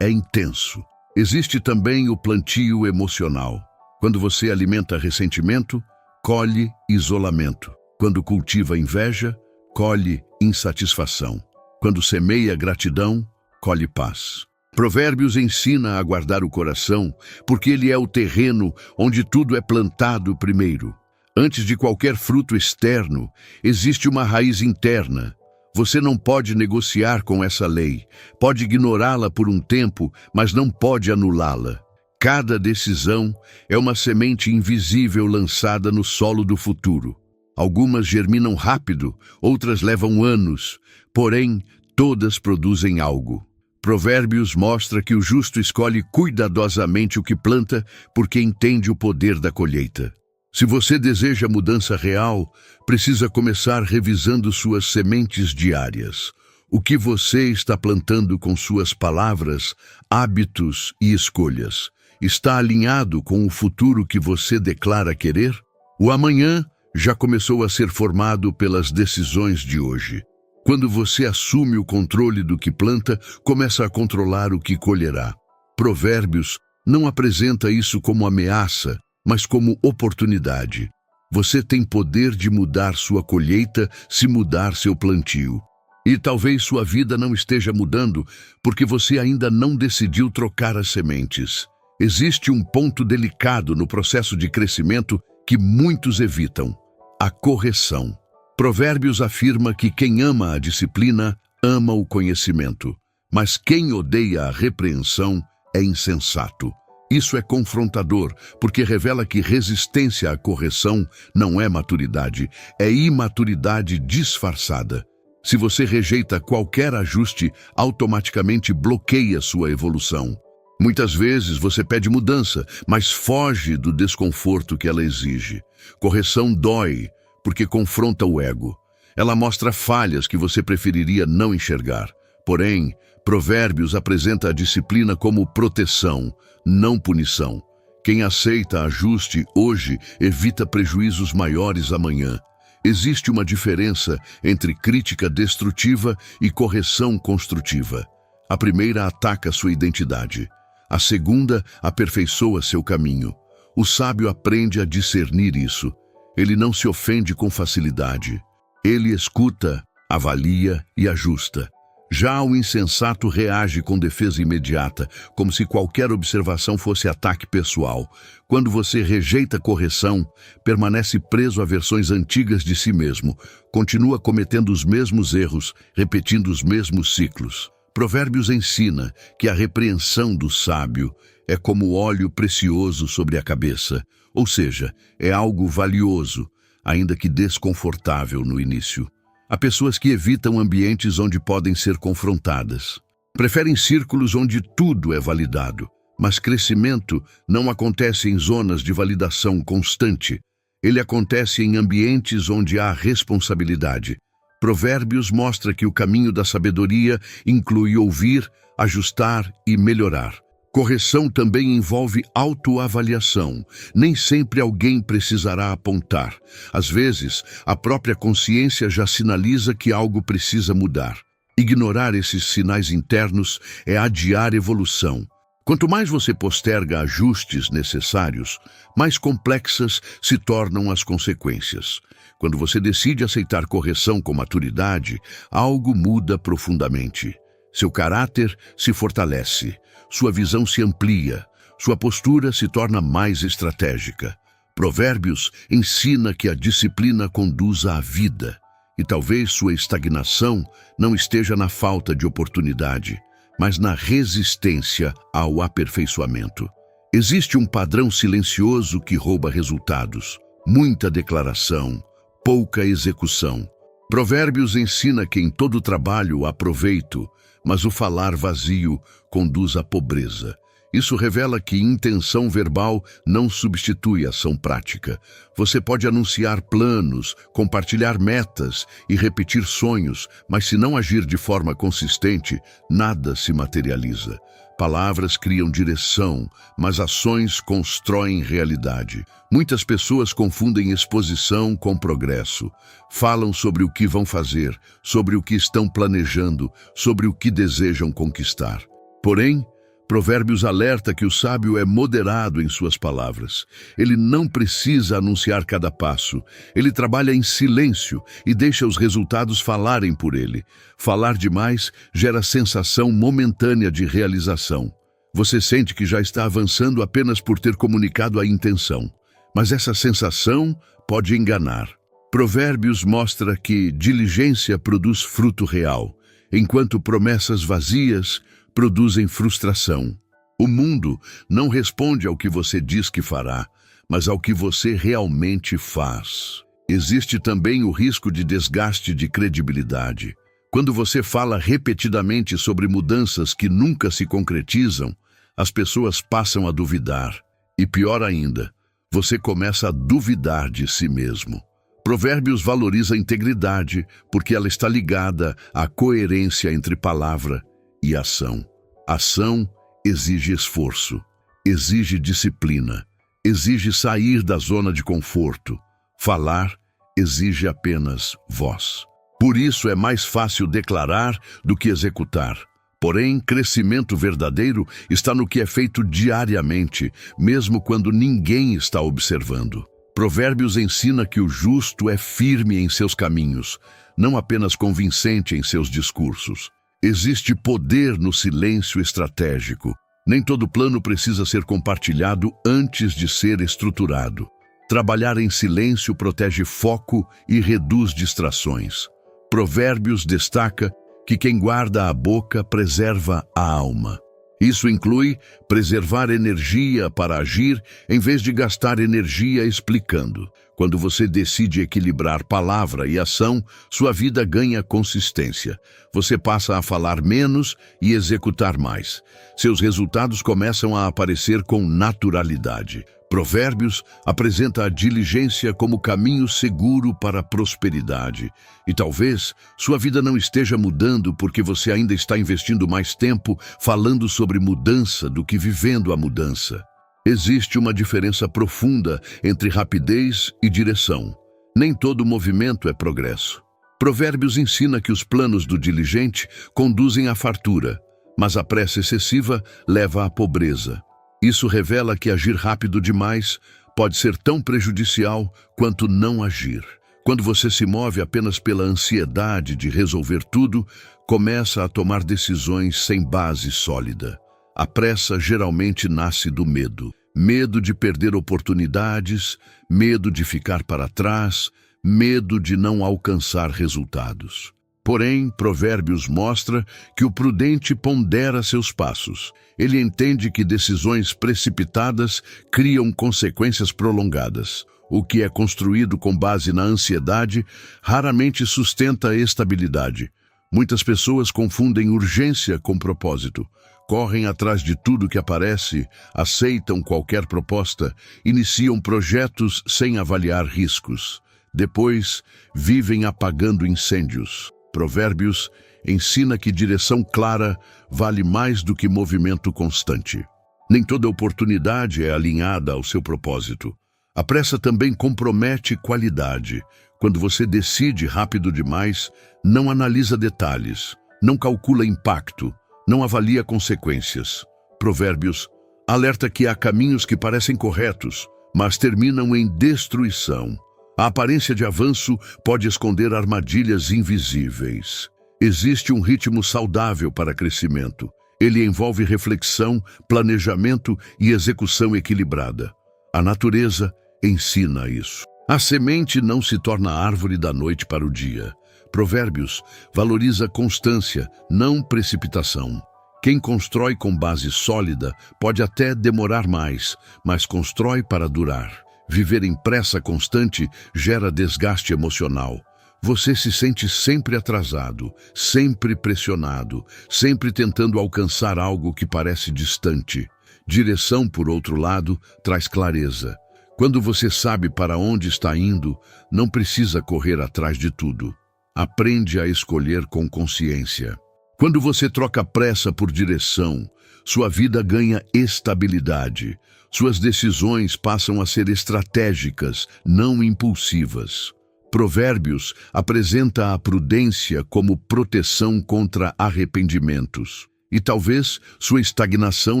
é intenso. Existe também o plantio emocional. Quando você alimenta ressentimento, colhe isolamento. Quando cultiva inveja, colhe insatisfação. Quando semeia gratidão, colhe paz. Provérbios ensina a guardar o coração, porque ele é o terreno onde tudo é plantado primeiro. Antes de qualquer fruto externo, existe uma raiz interna. Você não pode negociar com essa lei. Pode ignorá-la por um tempo, mas não pode anulá-la. Cada decisão é uma semente invisível lançada no solo do futuro. Algumas germinam rápido, outras levam anos, porém, todas produzem algo. Provérbios mostra que o justo escolhe cuidadosamente o que planta porque entende o poder da colheita. Se você deseja mudança real, precisa começar revisando suas sementes diárias. O que você está plantando com suas palavras, hábitos e escolhas? Está alinhado com o futuro que você declara querer? O amanhã já começou a ser formado pelas decisões de hoje. Quando você assume o controle do que planta, começa a controlar o que colherá. Provérbios não apresenta isso como ameaça, mas como oportunidade. Você tem poder de mudar sua colheita se mudar seu plantio. E talvez sua vida não esteja mudando porque você ainda não decidiu trocar as sementes. Existe um ponto delicado no processo de crescimento que muitos evitam: a correção. Provérbios afirma que quem ama a disciplina, ama o conhecimento, mas quem odeia a repreensão é insensato. Isso é confrontador, porque revela que resistência à correção não é maturidade, é imaturidade disfarçada. Se você rejeita qualquer ajuste, automaticamente bloqueia sua evolução. Muitas vezes você pede mudança, mas foge do desconforto que ela exige. Correção dói, porque confronta o ego. Ela mostra falhas que você preferiria não enxergar. Porém, Provérbios apresenta a disciplina como proteção, não punição. Quem aceita ajuste hoje evita prejuízos maiores amanhã. Existe uma diferença entre crítica destrutiva e correção construtiva. A primeira ataca sua identidade. A segunda aperfeiçoa seu caminho. O sábio aprende a discernir isso. Ele não se ofende com facilidade. Ele escuta, avalia e ajusta. Já o insensato reage com defesa imediata, como se qualquer observação fosse ataque pessoal. Quando você rejeita correção, permanece preso a versões antigas de si mesmo, continua cometendo os mesmos erros, repetindo os mesmos ciclos. Provérbios ensina que a repreensão do sábio é como óleo precioso sobre a cabeça, ou seja, é algo valioso, ainda que desconfortável no início. Há pessoas que evitam ambientes onde podem ser confrontadas. Preferem círculos onde tudo é validado, mas crescimento não acontece em zonas de validação constante. Ele acontece em ambientes onde há responsabilidade. Provérbios mostra que o caminho da sabedoria inclui ouvir, ajustar e melhorar. Correção também envolve autoavaliação. Nem sempre alguém precisará apontar. Às vezes, a própria consciência já sinaliza que algo precisa mudar. Ignorar esses sinais internos é adiar evolução. Quanto mais você posterga ajustes necessários, mais complexas se tornam as consequências. Quando você decide aceitar correção com maturidade, algo muda profundamente. Seu caráter se fortalece, sua visão se amplia, sua postura se torna mais estratégica. Provérbios ensina que a disciplina conduz à vida, e talvez sua estagnação não esteja na falta de oportunidade, mas na resistência ao aperfeiçoamento. Existe um padrão silencioso que rouba resultados, muita declaração, pouca execução. Provérbios ensina que em todo trabalho há proveito, mas o falar vazio conduz à pobreza. Isso revela que intenção verbal não substitui ação prática. Você pode anunciar planos, compartilhar metas e repetir sonhos, mas se não agir de forma consistente, nada se materializa. Palavras criam direção, mas ações constroem realidade. Muitas pessoas confundem exposição com progresso. Falam sobre o que vão fazer, sobre o que estão planejando, sobre o que desejam conquistar. Porém, Provérbios alerta que o sábio é moderado em suas palavras. Ele não precisa anunciar cada passo. Ele trabalha em silêncio e deixa os resultados falarem por ele. Falar demais gera sensação momentânea de realização. Você sente que já está avançando apenas por ter comunicado a intenção. Mas essa sensação pode enganar. Provérbios mostra que diligência produz fruto real, enquanto promessas vazias produzem frustração. O mundo não responde ao que você diz que fará, mas ao que você realmente faz. Existe também o risco de desgaste de credibilidade. Quando você fala repetidamente sobre mudanças que nunca se concretizam, as pessoas passam a duvidar. E pior ainda, você começa a duvidar de si mesmo. Provérbios valoriza a integridade porque ela está ligada à coerência entre palavra e ação. Ação exige esforço, exige disciplina, exige sair da zona de conforto. Falar exige apenas voz. Por isso é mais fácil declarar do que executar. Porém, crescimento verdadeiro está no que é feito diariamente, mesmo quando ninguém está observando. Provérbios ensina que o justo é firme em seus caminhos, não apenas convincente em seus discursos. Existe poder no silêncio estratégico. Nem todo plano precisa ser compartilhado antes de ser estruturado. Trabalhar em silêncio protege foco e reduz distrações. Provérbios destaca que quem guarda a boca preserva a alma. Isso inclui preservar energia para agir em vez de gastar energia explicando. Quando você decide equilibrar palavra e ação, sua vida ganha consistência. Você passa a falar menos e executar mais. Seus resultados começam a aparecer com naturalidade. Provérbios apresenta a diligência como caminho seguro para a prosperidade. E talvez sua vida não esteja mudando porque você ainda está investindo mais tempo falando sobre mudança do que vivendo a mudança. Existe uma diferença profunda entre rapidez e direção. Nem todo movimento é progresso. Provérbios ensina que os planos do diligente conduzem à fartura, mas a pressa excessiva leva à pobreza. Isso revela que agir rápido demais pode ser tão prejudicial quanto não agir. Quando você se move apenas pela ansiedade de resolver tudo, começa a tomar decisões sem base sólida. A pressa geralmente nasce do medo. Medo de perder oportunidades, medo de ficar para trás, medo de não alcançar resultados. Porém, Provérbios mostra que o prudente pondera seus passos. Ele entende que decisões precipitadas criam consequências prolongadas. O que é construído com base na ansiedade raramente sustenta a estabilidade. Muitas pessoas confundem urgência com propósito. Correm atrás de tudo que aparece, aceitam qualquer proposta, iniciam projetos sem avaliar riscos. Depois, vivem apagando incêndios. Provérbios ensina que direção clara vale mais do que movimento constante. Nem toda oportunidade é alinhada ao seu propósito. A pressa também compromete qualidade. Quando você decide rápido demais, não analisa detalhes, não calcula impacto, não avalia consequências. Provérbios alerta que há caminhos que parecem corretos, mas terminam em destruição. A aparência de avanço pode esconder armadilhas invisíveis. Existe um ritmo saudável para crescimento. Ele envolve reflexão, planejamento e execução equilibrada. A natureza ensina isso. A semente não se torna árvore da noite para o dia. Provérbios valoriza constância, não precipitação. Quem constrói com base sólida pode até demorar mais, mas constrói para durar. Viver em pressa constante gera desgaste emocional. Você se sente sempre atrasado, sempre pressionado, sempre tentando alcançar algo que parece distante. Direção, por outro lado, traz clareza. Quando você sabe para onde está indo, não precisa correr atrás de tudo. Aprende a escolher com consciência. Quando você troca pressa por direção, sua vida ganha estabilidade. Suas decisões passam a ser estratégicas, não impulsivas. Provérbios apresenta a prudência como proteção contra arrependimentos. E talvez sua estagnação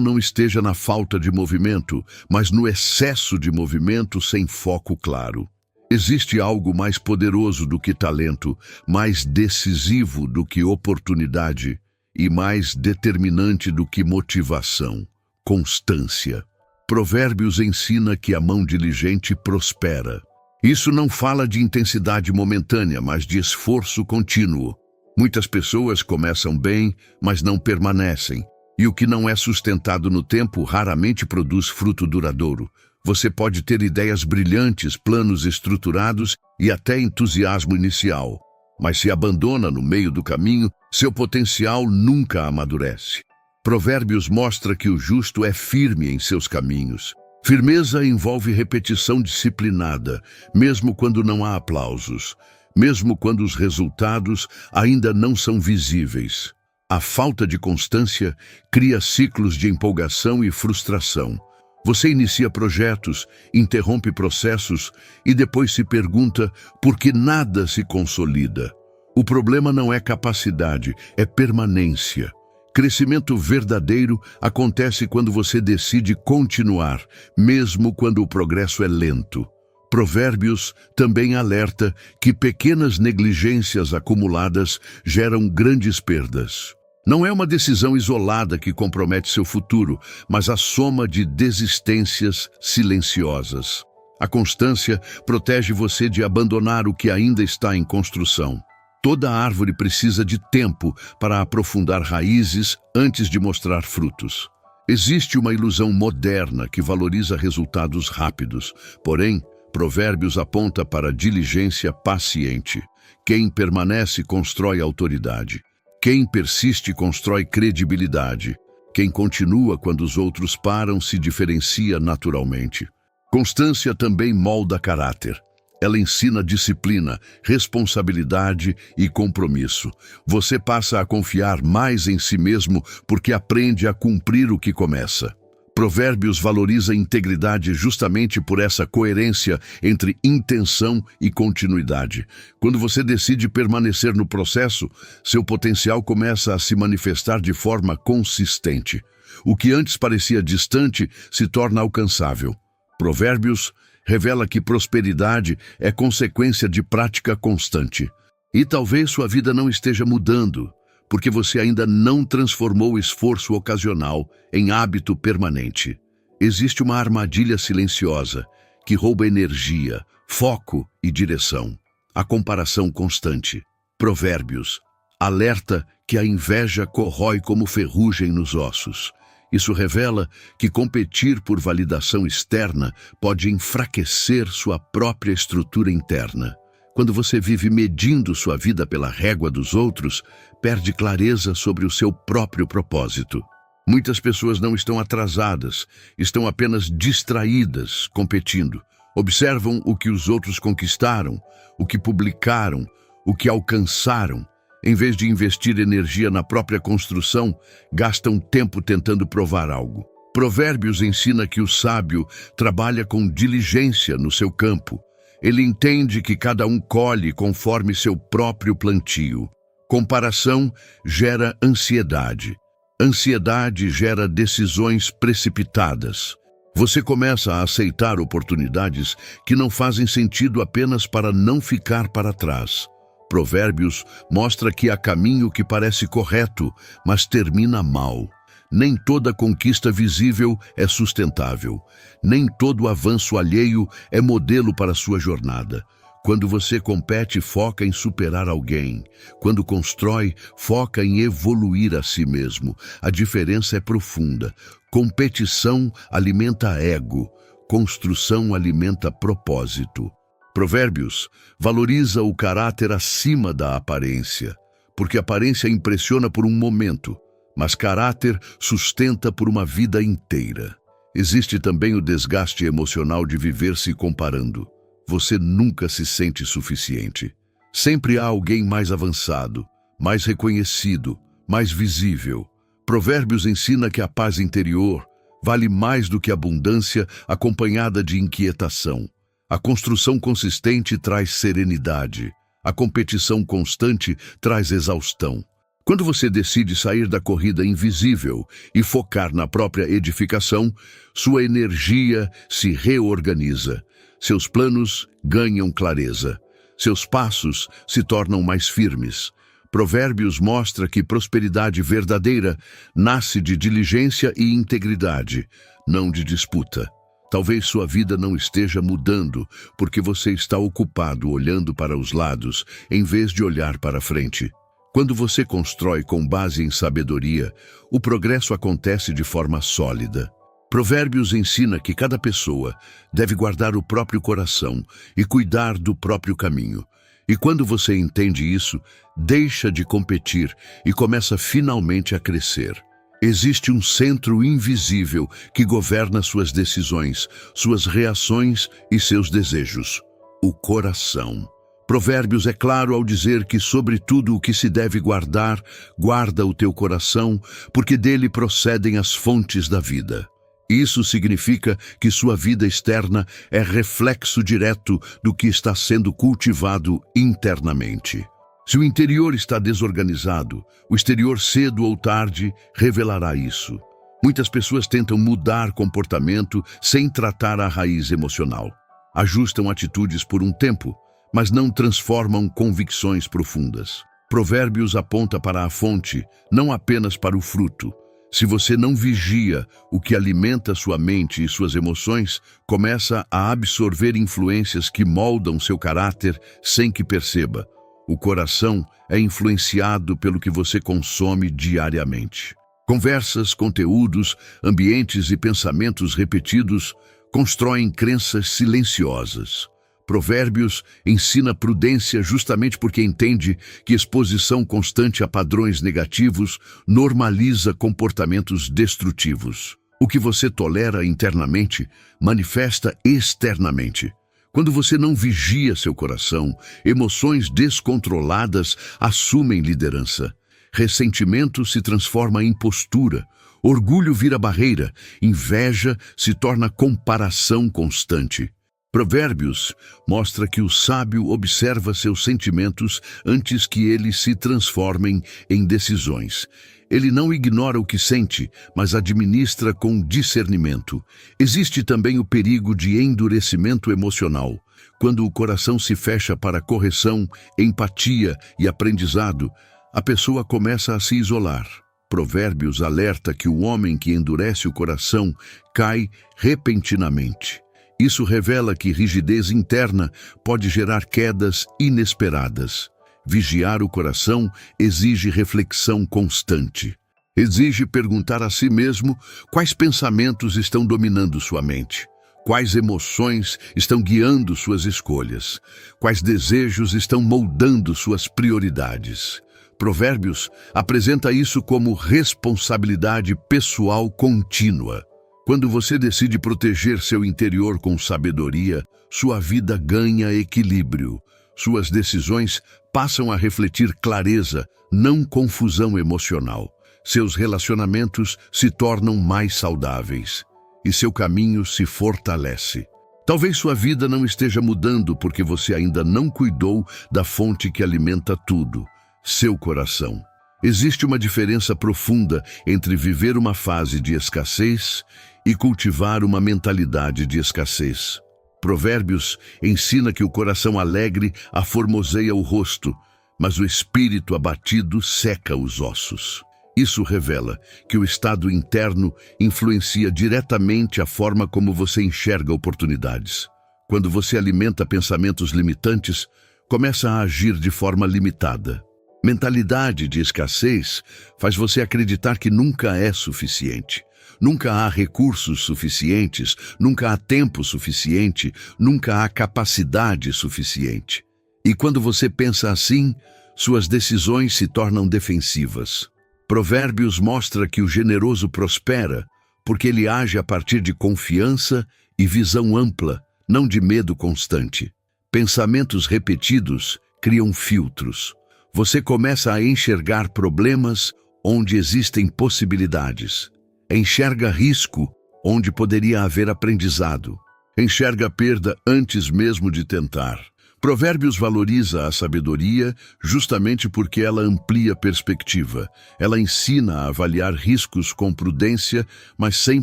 não esteja na falta de movimento, mas no excesso de movimento sem foco claro. Existe algo mais poderoso do que talento, mais decisivo do que oportunidade e mais determinante do que motivação: constância. Provérbios ensina que a mão diligente prospera. Isso não fala de intensidade momentânea, mas de esforço contínuo. Muitas pessoas começam bem, mas não permanecem. E o que não é sustentado no tempo raramente produz fruto duradouro. Você pode ter ideias brilhantes, planos estruturados e até entusiasmo inicial. Mas se abandona no meio do caminho, seu potencial nunca amadurece. Provérbios mostra que o justo é firme em seus caminhos. Firmeza envolve repetição disciplinada, mesmo quando não há aplausos, mesmo quando os resultados ainda não são visíveis. A falta de constância cria ciclos de empolgação e frustração. Você inicia projetos, interrompe processos e depois se pergunta por que nada se consolida. O problema não é capacidade, é permanência. Crescimento verdadeiro acontece quando você decide continuar, mesmo quando o progresso é lento. Provérbios também alerta que pequenas negligências acumuladas geram grandes perdas. Não é uma decisão isolada que compromete seu futuro, mas a soma de desistências silenciosas. A constância protege você de abandonar o que ainda está em construção. Toda árvore precisa de tempo para aprofundar raízes antes de mostrar frutos. Existe uma ilusão moderna que valoriza resultados rápidos, porém, Provérbios aponta para a diligência paciente. Quem permanece constrói autoridade. Quem persiste constrói credibilidade. Quem continua quando os outros param se diferencia naturalmente. Constância também molda caráter. Ela ensina disciplina, responsabilidade e compromisso. Você passa a confiar mais em si mesmo porque aprende a cumprir o que começa. Provérbios valoriza a integridade justamente por essa coerência entre intenção e continuidade. Quando você decide permanecer no processo, seu potencial começa a se manifestar de forma consistente. O que antes parecia distante se torna alcançável. Provérbios revela que prosperidade é consequência de prática constante. E talvez sua vida não esteja mudando, porque você ainda não transformou o esforço ocasional em hábito permanente. Existe uma armadilha silenciosa que rouba energia, foco e direção. A comparação constante. Provérbios alerta que a inveja corrói como ferrugem nos ossos. Isso revela que competir por validação externa pode enfraquecer sua própria estrutura interna. Quando você vive medindo sua vida pela régua dos outros, perde clareza sobre o seu próprio propósito. Muitas pessoas não estão atrasadas, estão apenas distraídas, competindo. Observam o que os outros conquistaram, o que publicaram, o que alcançaram. Em vez de investir energia na própria construção, gastam tempo tentando provar algo. Provérbios ensina que o sábio trabalha com diligência no seu campo. Ele entende que cada um colhe conforme seu próprio plantio. Comparação gera ansiedade. Ansiedade gera decisões precipitadas. Você começa a aceitar oportunidades que não fazem sentido apenas para não ficar para trás. Provérbios mostra que há caminho que parece correto, mas termina mal. Nem toda conquista visível é sustentável. Nem todo avanço alheio é modelo para sua jornada. Quando você compete, foca em superar alguém. Quando constrói, foca em evoluir a si mesmo. A diferença é profunda. Competição alimenta ego. Construção alimenta propósito. Provérbios valoriza o caráter acima da aparência, porque aparência impressiona por um momento, mas caráter sustenta por uma vida inteira. Existe também o desgaste emocional de viver se comparando. Você nunca se sente suficiente. Sempre há alguém mais avançado, mais reconhecido, mais visível. Provérbios ensina que a paz interior vale mais do que a abundância acompanhada de inquietação. A construção consistente traz serenidade. A competição constante traz exaustão. Quando você decide sair da corrida invisível e focar na própria edificação, sua energia se reorganiza. Seus planos ganham clareza. Seus passos se tornam mais firmes. Provérbios mostra que prosperidade verdadeira nasce de diligência e integridade, não de disputa. Talvez sua vida não esteja mudando porque você está ocupado olhando para os lados em vez de olhar para frente. Quando você constrói com base em sabedoria, o progresso acontece de forma sólida. Provérbios ensina que cada pessoa deve guardar o próprio coração e cuidar do próprio caminho. E quando você entende isso, deixa de competir e começa finalmente a crescer. Existe um centro invisível que governa suas decisões, suas reações e seus desejos: o coração. Provérbios é claro ao dizer que sobre tudo o que se deve guardar, guarda o teu coração, porque dele procedem as fontes da vida. Isso significa que sua vida externa é reflexo direto do que está sendo cultivado internamente. Se o interior está desorganizado, o exterior cedo ou tarde revelará isso. Muitas pessoas tentam mudar comportamento sem tratar a raiz emocional. Ajustam atitudes por um tempo, mas não transformam convicções profundas. Provérbios aponta para a fonte, não apenas para o fruto. Se você não vigia o que alimenta sua mente e suas emoções, começa a absorver influências que moldam seu caráter sem que perceba. O coração é influenciado pelo que você consome diariamente. Conversas, conteúdos, ambientes e pensamentos repetidos constroem crenças silenciosas. Provérbios ensina prudência justamente porque entende que exposição constante a padrões negativos normaliza comportamentos destrutivos. O que você tolera internamente manifesta externamente. Quando você não vigia seu coração, emoções descontroladas assumem liderança. Ressentimento se transforma em postura, orgulho vira barreira, inveja se torna comparação constante. Provérbios mostra que o sábio observa seus sentimentos antes que eles se transformem em decisões. Ele não ignora o que sente, mas administra com discernimento. Existe também o perigo de endurecimento emocional. Quando o coração se fecha para correção, empatia e aprendizado, a pessoa começa a se isolar. Provérbios alerta que o homem que endurece o coração cai repentinamente. Isso revela que rigidez interna pode gerar quedas inesperadas. Vigiar o coração exige reflexão constante. Exige perguntar a si mesmo quais pensamentos estão dominando sua mente, quais emoções estão guiando suas escolhas, quais desejos estão moldando suas prioridades. Provérbios apresenta isso como responsabilidade pessoal contínua. Quando você decide proteger seu interior com sabedoria, sua vida ganha equilíbrio. Suas decisões passam a refletir clareza, não confusão emocional. Seus relacionamentos se tornam mais saudáveis e seu caminho se fortalece. Talvez sua vida não esteja mudando porque você ainda não cuidou da fonte que alimenta tudo, seu coração. Existe uma diferença profunda entre viver uma fase de escassez e cultivar uma mentalidade de escassez. Provérbios ensina que o coração alegre aformoseia o rosto, mas o espírito abatido seca os ossos. Isso revela que o estado interno influencia diretamente a forma como você enxerga oportunidades. Quando você alimenta pensamentos limitantes, começa a agir de forma limitada. Mentalidade de escassez faz você acreditar que nunca é suficiente. Nunca há recursos suficientes, nunca há tempo suficiente, nunca há capacidade suficiente. E quando você pensa assim, suas decisões se tornam defensivas. Provérbios mostra que o generoso prospera porque ele age a partir de confiança e visão ampla, não de medo constante. Pensamentos repetidos criam filtros. Você começa a enxergar problemas onde existem possibilidades. Enxerga risco onde poderia haver aprendizado. Enxerga perda antes mesmo de tentar. Provérbios valoriza a sabedoria justamente porque ela amplia perspectiva. Ela ensina a avaliar riscos com prudência, mas sem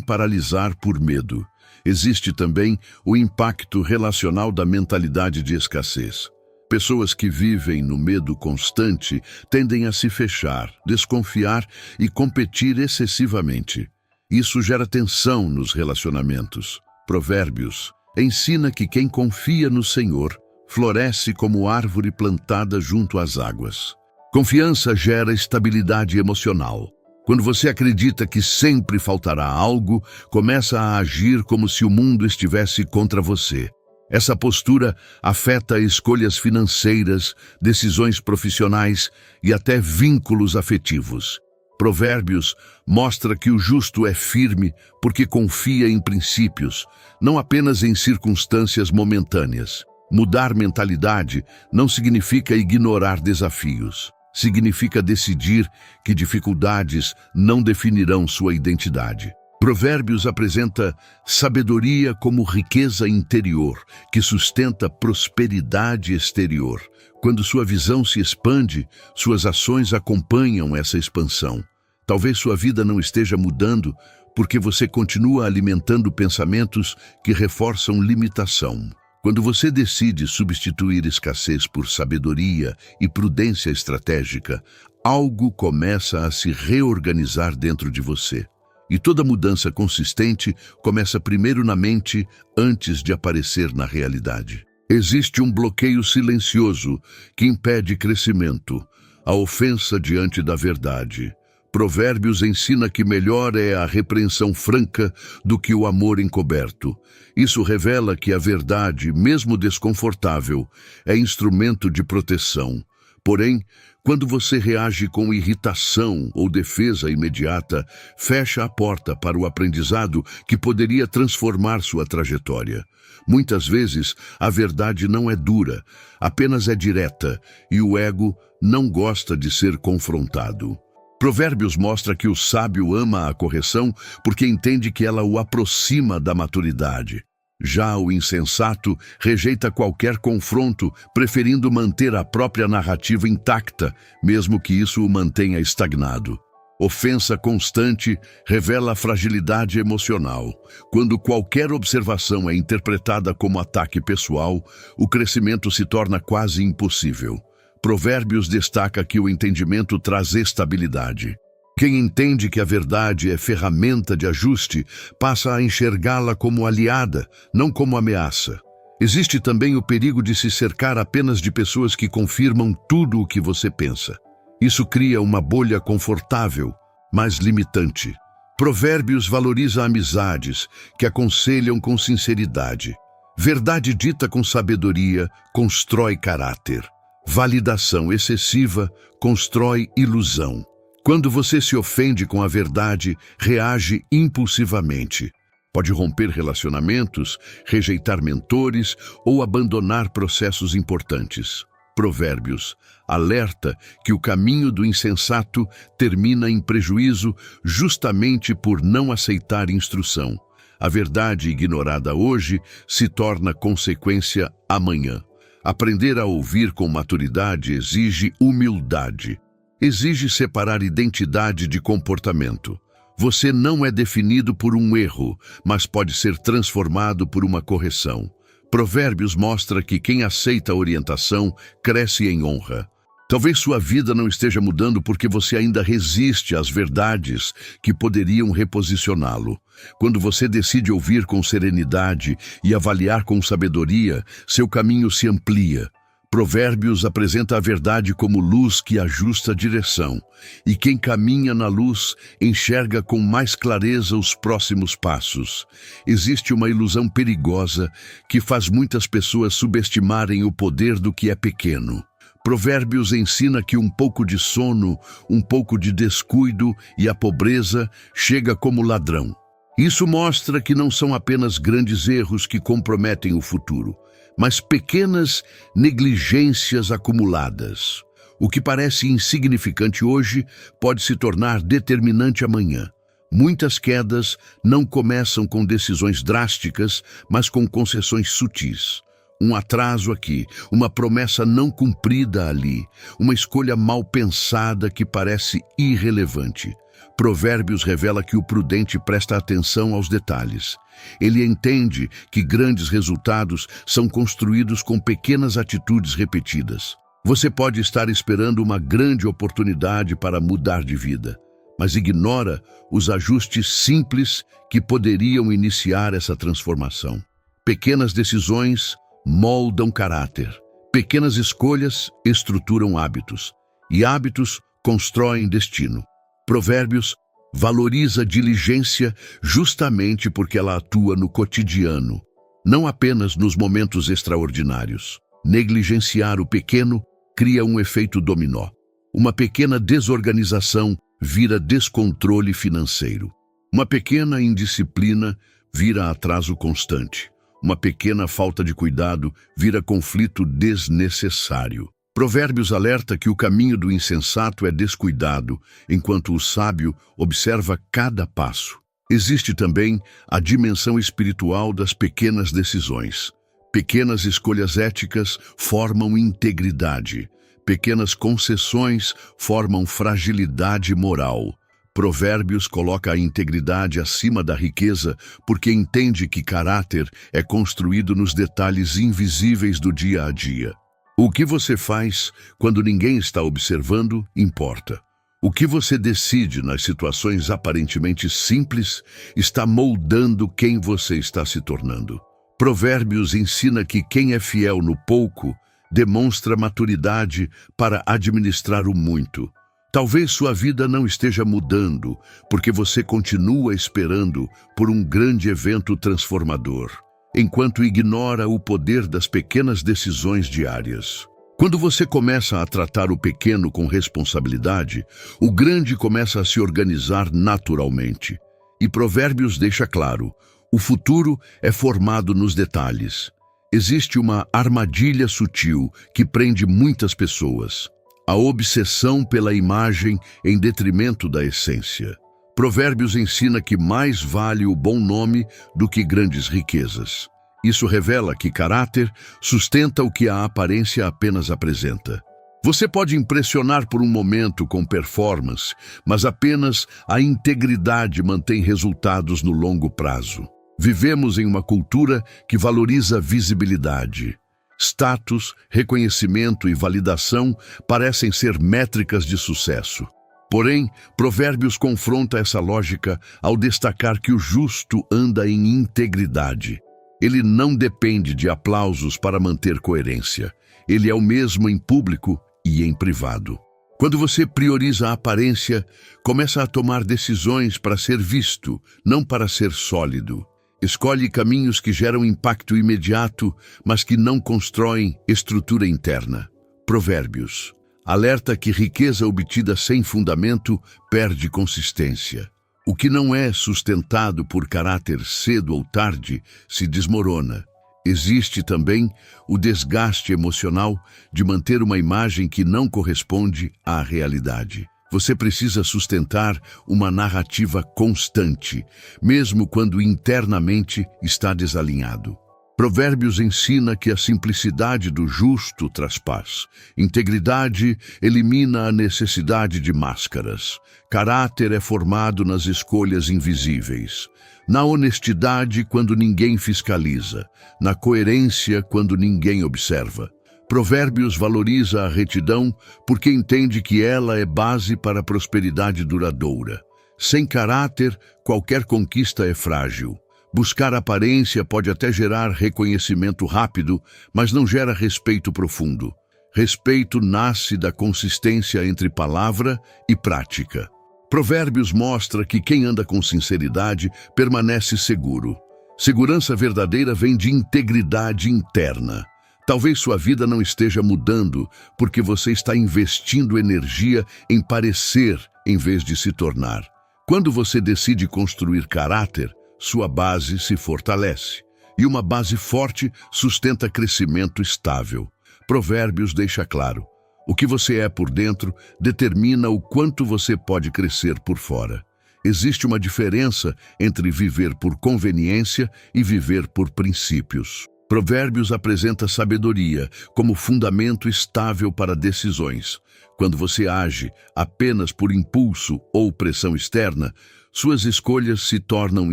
paralisar por medo. Existe também o impacto relacional da mentalidade de escassez. Pessoas que vivem no medo constante tendem a se fechar, desconfiar e competir excessivamente. Isso gera tensão nos relacionamentos. Provérbios ensina que quem confia no Senhor floresce como árvore plantada junto às águas. Confiança gera estabilidade emocional. Quando você acredita que sempre faltará algo, começa a agir como se o mundo estivesse contra você. Essa postura afeta escolhas financeiras, decisões profissionais e até vínculos afetivos. Provérbios mostra que o justo é firme porque confia em princípios, não apenas em circunstâncias momentâneas. Mudar mentalidade não significa ignorar desafios. Significa decidir que dificuldades não definirão sua identidade. Provérbios apresenta sabedoria como riqueza interior, que sustenta prosperidade exterior. Quando sua visão se expande, suas ações acompanham essa expansão. Talvez sua vida não esteja mudando porque você continua alimentando pensamentos que reforçam limitação. Quando você decide substituir escassez por sabedoria e prudência estratégica, algo começa a se reorganizar dentro de você. E toda mudança consistente começa primeiro na mente antes de aparecer na realidade. Existe um bloqueio silencioso que impede crescimento, a ofensa diante da verdade. Provérbios ensina que melhor é a repreensão franca do que o amor encoberto. Isso revela que a verdade, mesmo desconfortável, é instrumento de proteção. Porém, quando você reage com irritação ou defesa imediata, fecha a porta para o aprendizado que poderia transformar sua trajetória. Muitas vezes, a verdade não é dura, apenas é direta, e o ego não gosta de ser confrontado. Provérbios mostra que o sábio ama a correção porque entende que ela o aproxima da maturidade. Já o insensato rejeita qualquer confronto, preferindo manter a própria narrativa intacta, mesmo que isso o mantenha estagnado. Ofensa constante revela fragilidade emocional. Quando qualquer observação é interpretada como ataque pessoal, o crescimento se torna quase impossível. Provérbios destaca que o entendimento traz estabilidade. Quem entende que a verdade é ferramenta de ajuste, passa a enxergá-la como aliada, não como ameaça. Existe também o perigo de se cercar apenas de pessoas que confirmam tudo o que você pensa. Isso cria uma bolha confortável, mas limitante. Provérbios valoriza amizades que aconselham com sinceridade. Verdade dita com sabedoria constrói caráter. Validação excessiva constrói ilusão. Quando você se ofende com a verdade, reage impulsivamente. Pode romper relacionamentos, rejeitar mentores ou abandonar processos importantes. Provérbios alerta que o caminho do insensato termina em prejuízo justamente por não aceitar instrução. A verdade ignorada hoje se torna consequência amanhã. Aprender a ouvir com maturidade exige humildade. Exige separar identidade de comportamento. Você não é definido por um erro, mas pode ser transformado por uma correção. Provérbios mostra que quem aceita a orientação cresce em honra. Talvez sua vida não esteja mudando porque você ainda resiste às verdades que poderiam reposicioná-lo. Quando você decide ouvir com serenidade e avaliar com sabedoria, seu caminho se amplia. Provérbios apresenta a verdade como luz que ajusta a direção, e quem caminha na luz enxerga com mais clareza os próximos passos. Existe uma ilusão perigosa que faz muitas pessoas subestimarem o poder do que é pequeno. Provérbios ensina que um pouco de sono, um pouco de descuido e a pobreza chega como ladrão. Isso mostra que não são apenas grandes erros que comprometem o futuro, mas pequenas negligências acumuladas. O que parece insignificante hoje pode se tornar determinante amanhã. Muitas quedas não começam com decisões drásticas, mas com concessões sutis. Um atraso aqui, uma promessa não cumprida ali, uma escolha mal pensada que parece irrelevante. Provérbios revela que o prudente presta atenção aos detalhes. Ele entende que grandes resultados são construídos com pequenas atitudes repetidas. Você pode estar esperando uma grande oportunidade para mudar de vida, mas ignora os ajustes simples que poderiam iniciar essa transformação. Pequenas decisões moldam caráter. Pequenas escolhas estruturam hábitos, e hábitos constroem destino. Provérbios valoriza diligência justamente porque ela atua no cotidiano, não apenas nos momentos extraordinários. Negligenciar o pequeno cria um efeito dominó. Uma pequena desorganização vira descontrole financeiro. Uma pequena indisciplina vira atraso constante. Uma pequena falta de cuidado vira conflito desnecessário. Provérbios alerta que o caminho do insensato é descuidado, enquanto o sábio observa cada passo. Existe também a dimensão espiritual das pequenas decisões. Pequenas escolhas éticas formam integridade. Pequenas concessões formam fragilidade moral. Provérbios coloca a integridade acima da riqueza porque entende que caráter é construído nos detalhes invisíveis do dia a dia. O que você faz quando ninguém está observando importa. O que você decide nas situações aparentemente simples está moldando quem você está se tornando. Provérbios ensina que quem é fiel no pouco demonstra maturidade para administrar o muito. Talvez sua vida não esteja mudando, porque você continua esperando por um grande evento transformador, enquanto ignora o poder das pequenas decisões diárias. Quando você começa a tratar o pequeno com responsabilidade, o grande começa a se organizar naturalmente. E Provérbios deixa claro, o futuro é formado nos detalhes. Existe uma armadilha sutil que prende muitas pessoas. A obsessão pela imagem em detrimento da essência. Provérbios ensina que mais vale o bom nome do que grandes riquezas. Isso revela que caráter sustenta o que a aparência apenas apresenta. Você pode impressionar por um momento com performance, mas apenas a integridade mantém resultados no longo prazo. Vivemos em uma cultura que valoriza visibilidade. Status, reconhecimento e validação parecem ser métricas de sucesso. Porém, Provérbios confronta essa lógica ao destacar que o justo anda em integridade. Ele não depende de aplausos para manter coerência. Ele é o mesmo em público e em privado. Quando você prioriza a aparência, começa a tomar decisões para ser visto, não para ser sólido. Escolhe caminhos que geram impacto imediato, mas que não constroem estrutura interna. Provérbios alerta que riqueza obtida sem fundamento perde consistência. O que não é sustentado por caráter cedo ou tarde se desmorona. Existe também o desgaste emocional de manter uma imagem que não corresponde à realidade. Você precisa sustentar uma narrativa constante, mesmo quando internamente está desalinhado. Provérbios ensina que a simplicidade do justo traz paz. Integridade elimina a necessidade de máscaras. Caráter é formado nas escolhas invisíveis. Na honestidade, quando ninguém fiscaliza. Na coerência, quando ninguém observa. Provérbios valoriza a retidão porque entende que ela é base para a prosperidade duradoura. Sem caráter, qualquer conquista é frágil. Buscar aparência pode até gerar reconhecimento rápido, mas não gera respeito profundo. Respeito nasce da consistência entre palavra e prática. Provérbios mostra que quem anda com sinceridade permanece seguro. Segurança verdadeira vem de integridade interna. Talvez sua vida não esteja mudando porque você está investindo energia em parecer em vez de se tornar. Quando você decide construir caráter, sua base se fortalece. E uma base forte sustenta crescimento estável. Provérbios deixa claro: o que você é por dentro determina o quanto você pode crescer por fora. Existe uma diferença entre viver por conveniência e viver por princípios. Provérbios apresenta sabedoria como fundamento estável para decisões. Quando você age apenas por impulso ou pressão externa, suas escolhas se tornam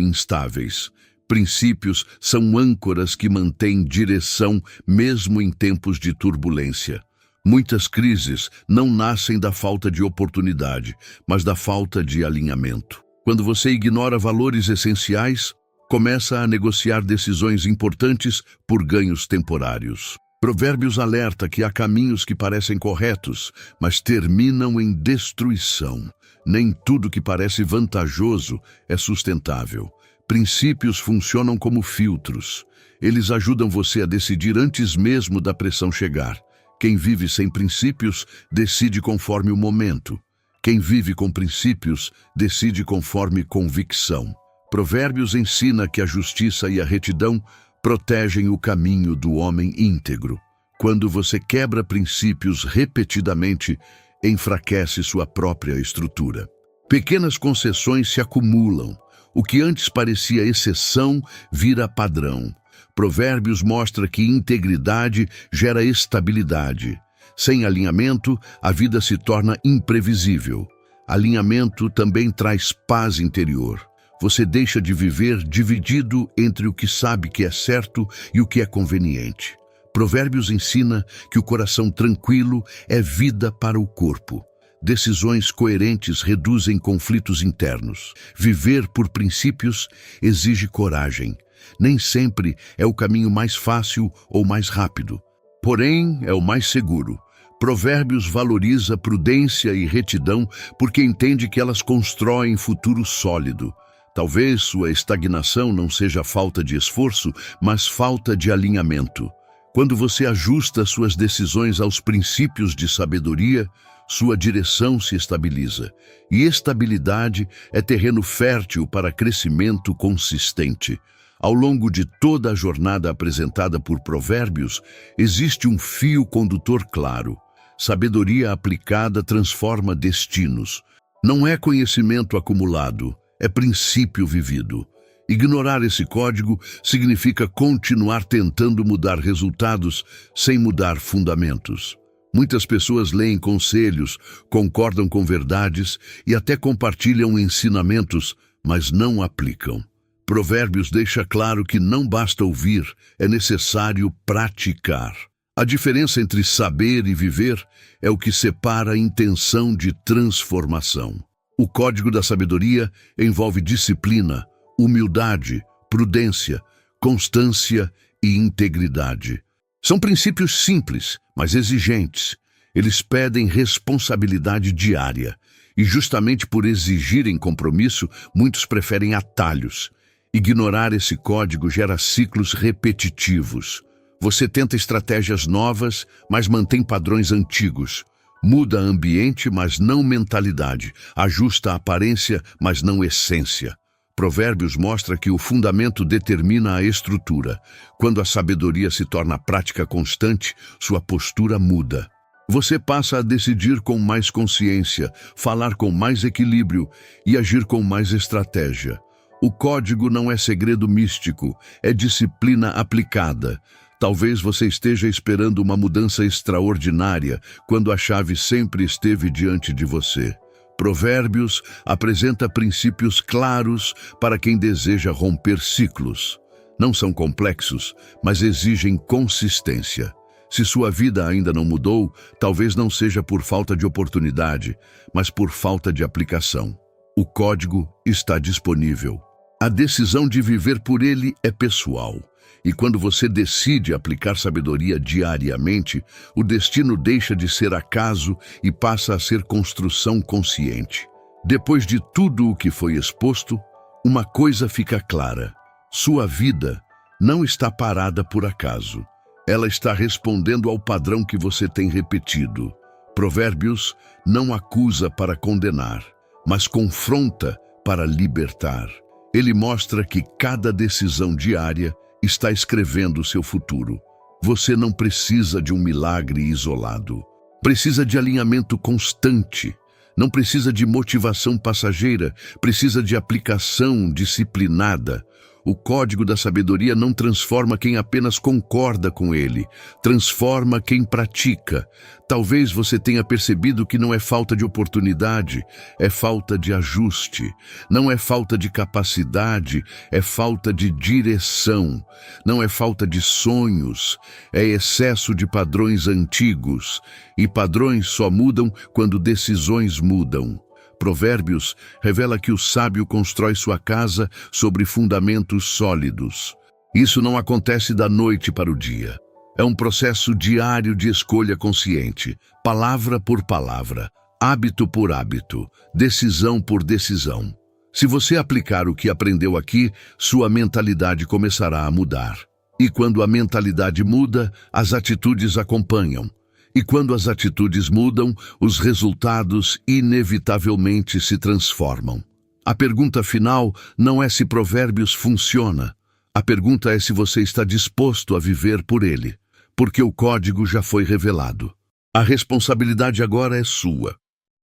instáveis. Princípios são âncoras que mantêm direção mesmo em tempos de turbulência. Muitas crises não nascem da falta de oportunidade, mas da falta de alinhamento. Quando você ignora valores essenciais, começa a negociar decisões importantes por ganhos temporários. Provérbios alerta que há caminhos que parecem corretos, mas terminam em destruição. Nem tudo que parece vantajoso é sustentável. Princípios funcionam como filtros. Eles ajudam você a decidir antes mesmo da pressão chegar. Quem vive sem princípios decide conforme o momento. Quem vive com princípios decide conforme convicção. Provérbios ensina que a justiça e a retidão protegem o caminho do homem íntegro. Quando você quebra princípios repetidamente, enfraquece sua própria estrutura. Pequenas concessões se acumulam. O que antes parecia exceção vira padrão. Provérbios mostra que integridade gera estabilidade. Sem alinhamento, a vida se torna imprevisível. Alinhamento também traz paz interior. Você deixa de viver dividido entre o que sabe que é certo e o que é conveniente. Provérbios ensina que o coração tranquilo é vida para o corpo. Decisões coerentes reduzem conflitos internos. Viver por princípios exige coragem. Nem sempre é o caminho mais fácil ou mais rápido. Porém, é o mais seguro. Provérbios valoriza prudência e retidão porque entende que elas constroem futuro sólido. Talvez sua estagnação não seja falta de esforço, mas falta de alinhamento. Quando você ajusta suas decisões aos princípios de sabedoria, sua direção se estabiliza. E estabilidade é terreno fértil para crescimento consistente. Ao longo de toda a jornada apresentada por Provérbios, existe um fio condutor claro. Sabedoria aplicada transforma destinos. Não é conhecimento acumulado, é princípio vivido. Ignorar esse código significa continuar tentando mudar resultados sem mudar fundamentos. Muitas pessoas leem conselhos, concordam com verdades e até compartilham ensinamentos, mas não aplicam. Provérbios deixa claro que não basta ouvir, é necessário praticar. A diferença entre saber e viver é o que separa a intenção de transformação. O código da sabedoria envolve disciplina, humildade, prudência, constância e integridade. São princípios simples, mas exigentes. Eles pedem responsabilidade diária. E justamente por exigirem compromisso, muitos preferem atalhos. Ignorar esse código gera ciclos repetitivos. Você tenta estratégias novas, mas mantém padrões antigos. Muda ambiente, mas não mentalidade. Ajusta a aparência, mas não essência. Provérbios mostra que o fundamento determina a estrutura. Quando a sabedoria se torna prática constante, sua postura muda. Você passa a decidir com mais consciência, falar com mais equilíbrio e agir com mais estratégia. O código não é segredo místico, é disciplina aplicada. Talvez você esteja esperando uma mudança extraordinária, quando a chave sempre esteve diante de você. Provérbios apresenta princípios claros para quem deseja romper ciclos. Não são complexos, mas exigem consistência. Se sua vida ainda não mudou, talvez não seja por falta de oportunidade, mas por falta de aplicação. O código está disponível. A decisão de viver por ele é pessoal. E quando você decide aplicar sabedoria diariamente, o destino deixa de ser acaso e passa a ser construção consciente. Depois de tudo o que foi exposto, uma coisa fica clara: sua vida não está parada por acaso. Ela está respondendo ao padrão que você tem repetido. Provérbios não acusa para condenar, mas confronta para libertar. Ele mostra que cada decisão diária está escrevendo o seu futuro. Você não precisa de um milagre isolado. Precisa de alinhamento constante. Não precisa de motivação passageira. Precisa de aplicação disciplinada. O código da sabedoria não transforma quem apenas concorda com ele. Transforma quem pratica. Talvez você tenha percebido que não é falta de oportunidade, é falta de ajuste. Não é falta de capacidade, é falta de direção. Não é falta de sonhos, é excesso de padrões antigos. E padrões só mudam quando decisões mudam. Provérbios revela que o sábio constrói sua casa sobre fundamentos sólidos. Isso não acontece da noite para o dia. É um processo diário de escolha consciente, palavra por palavra, hábito por hábito, decisão por decisão. Se você aplicar o que aprendeu aqui, sua mentalidade começará a mudar. E quando a mentalidade muda, as atitudes acompanham. E quando as atitudes mudam, os resultados inevitavelmente se transformam. A pergunta final não é se Provérbios funciona. A pergunta é se você está disposto a viver por ele, porque o código já foi revelado. A responsabilidade agora é sua.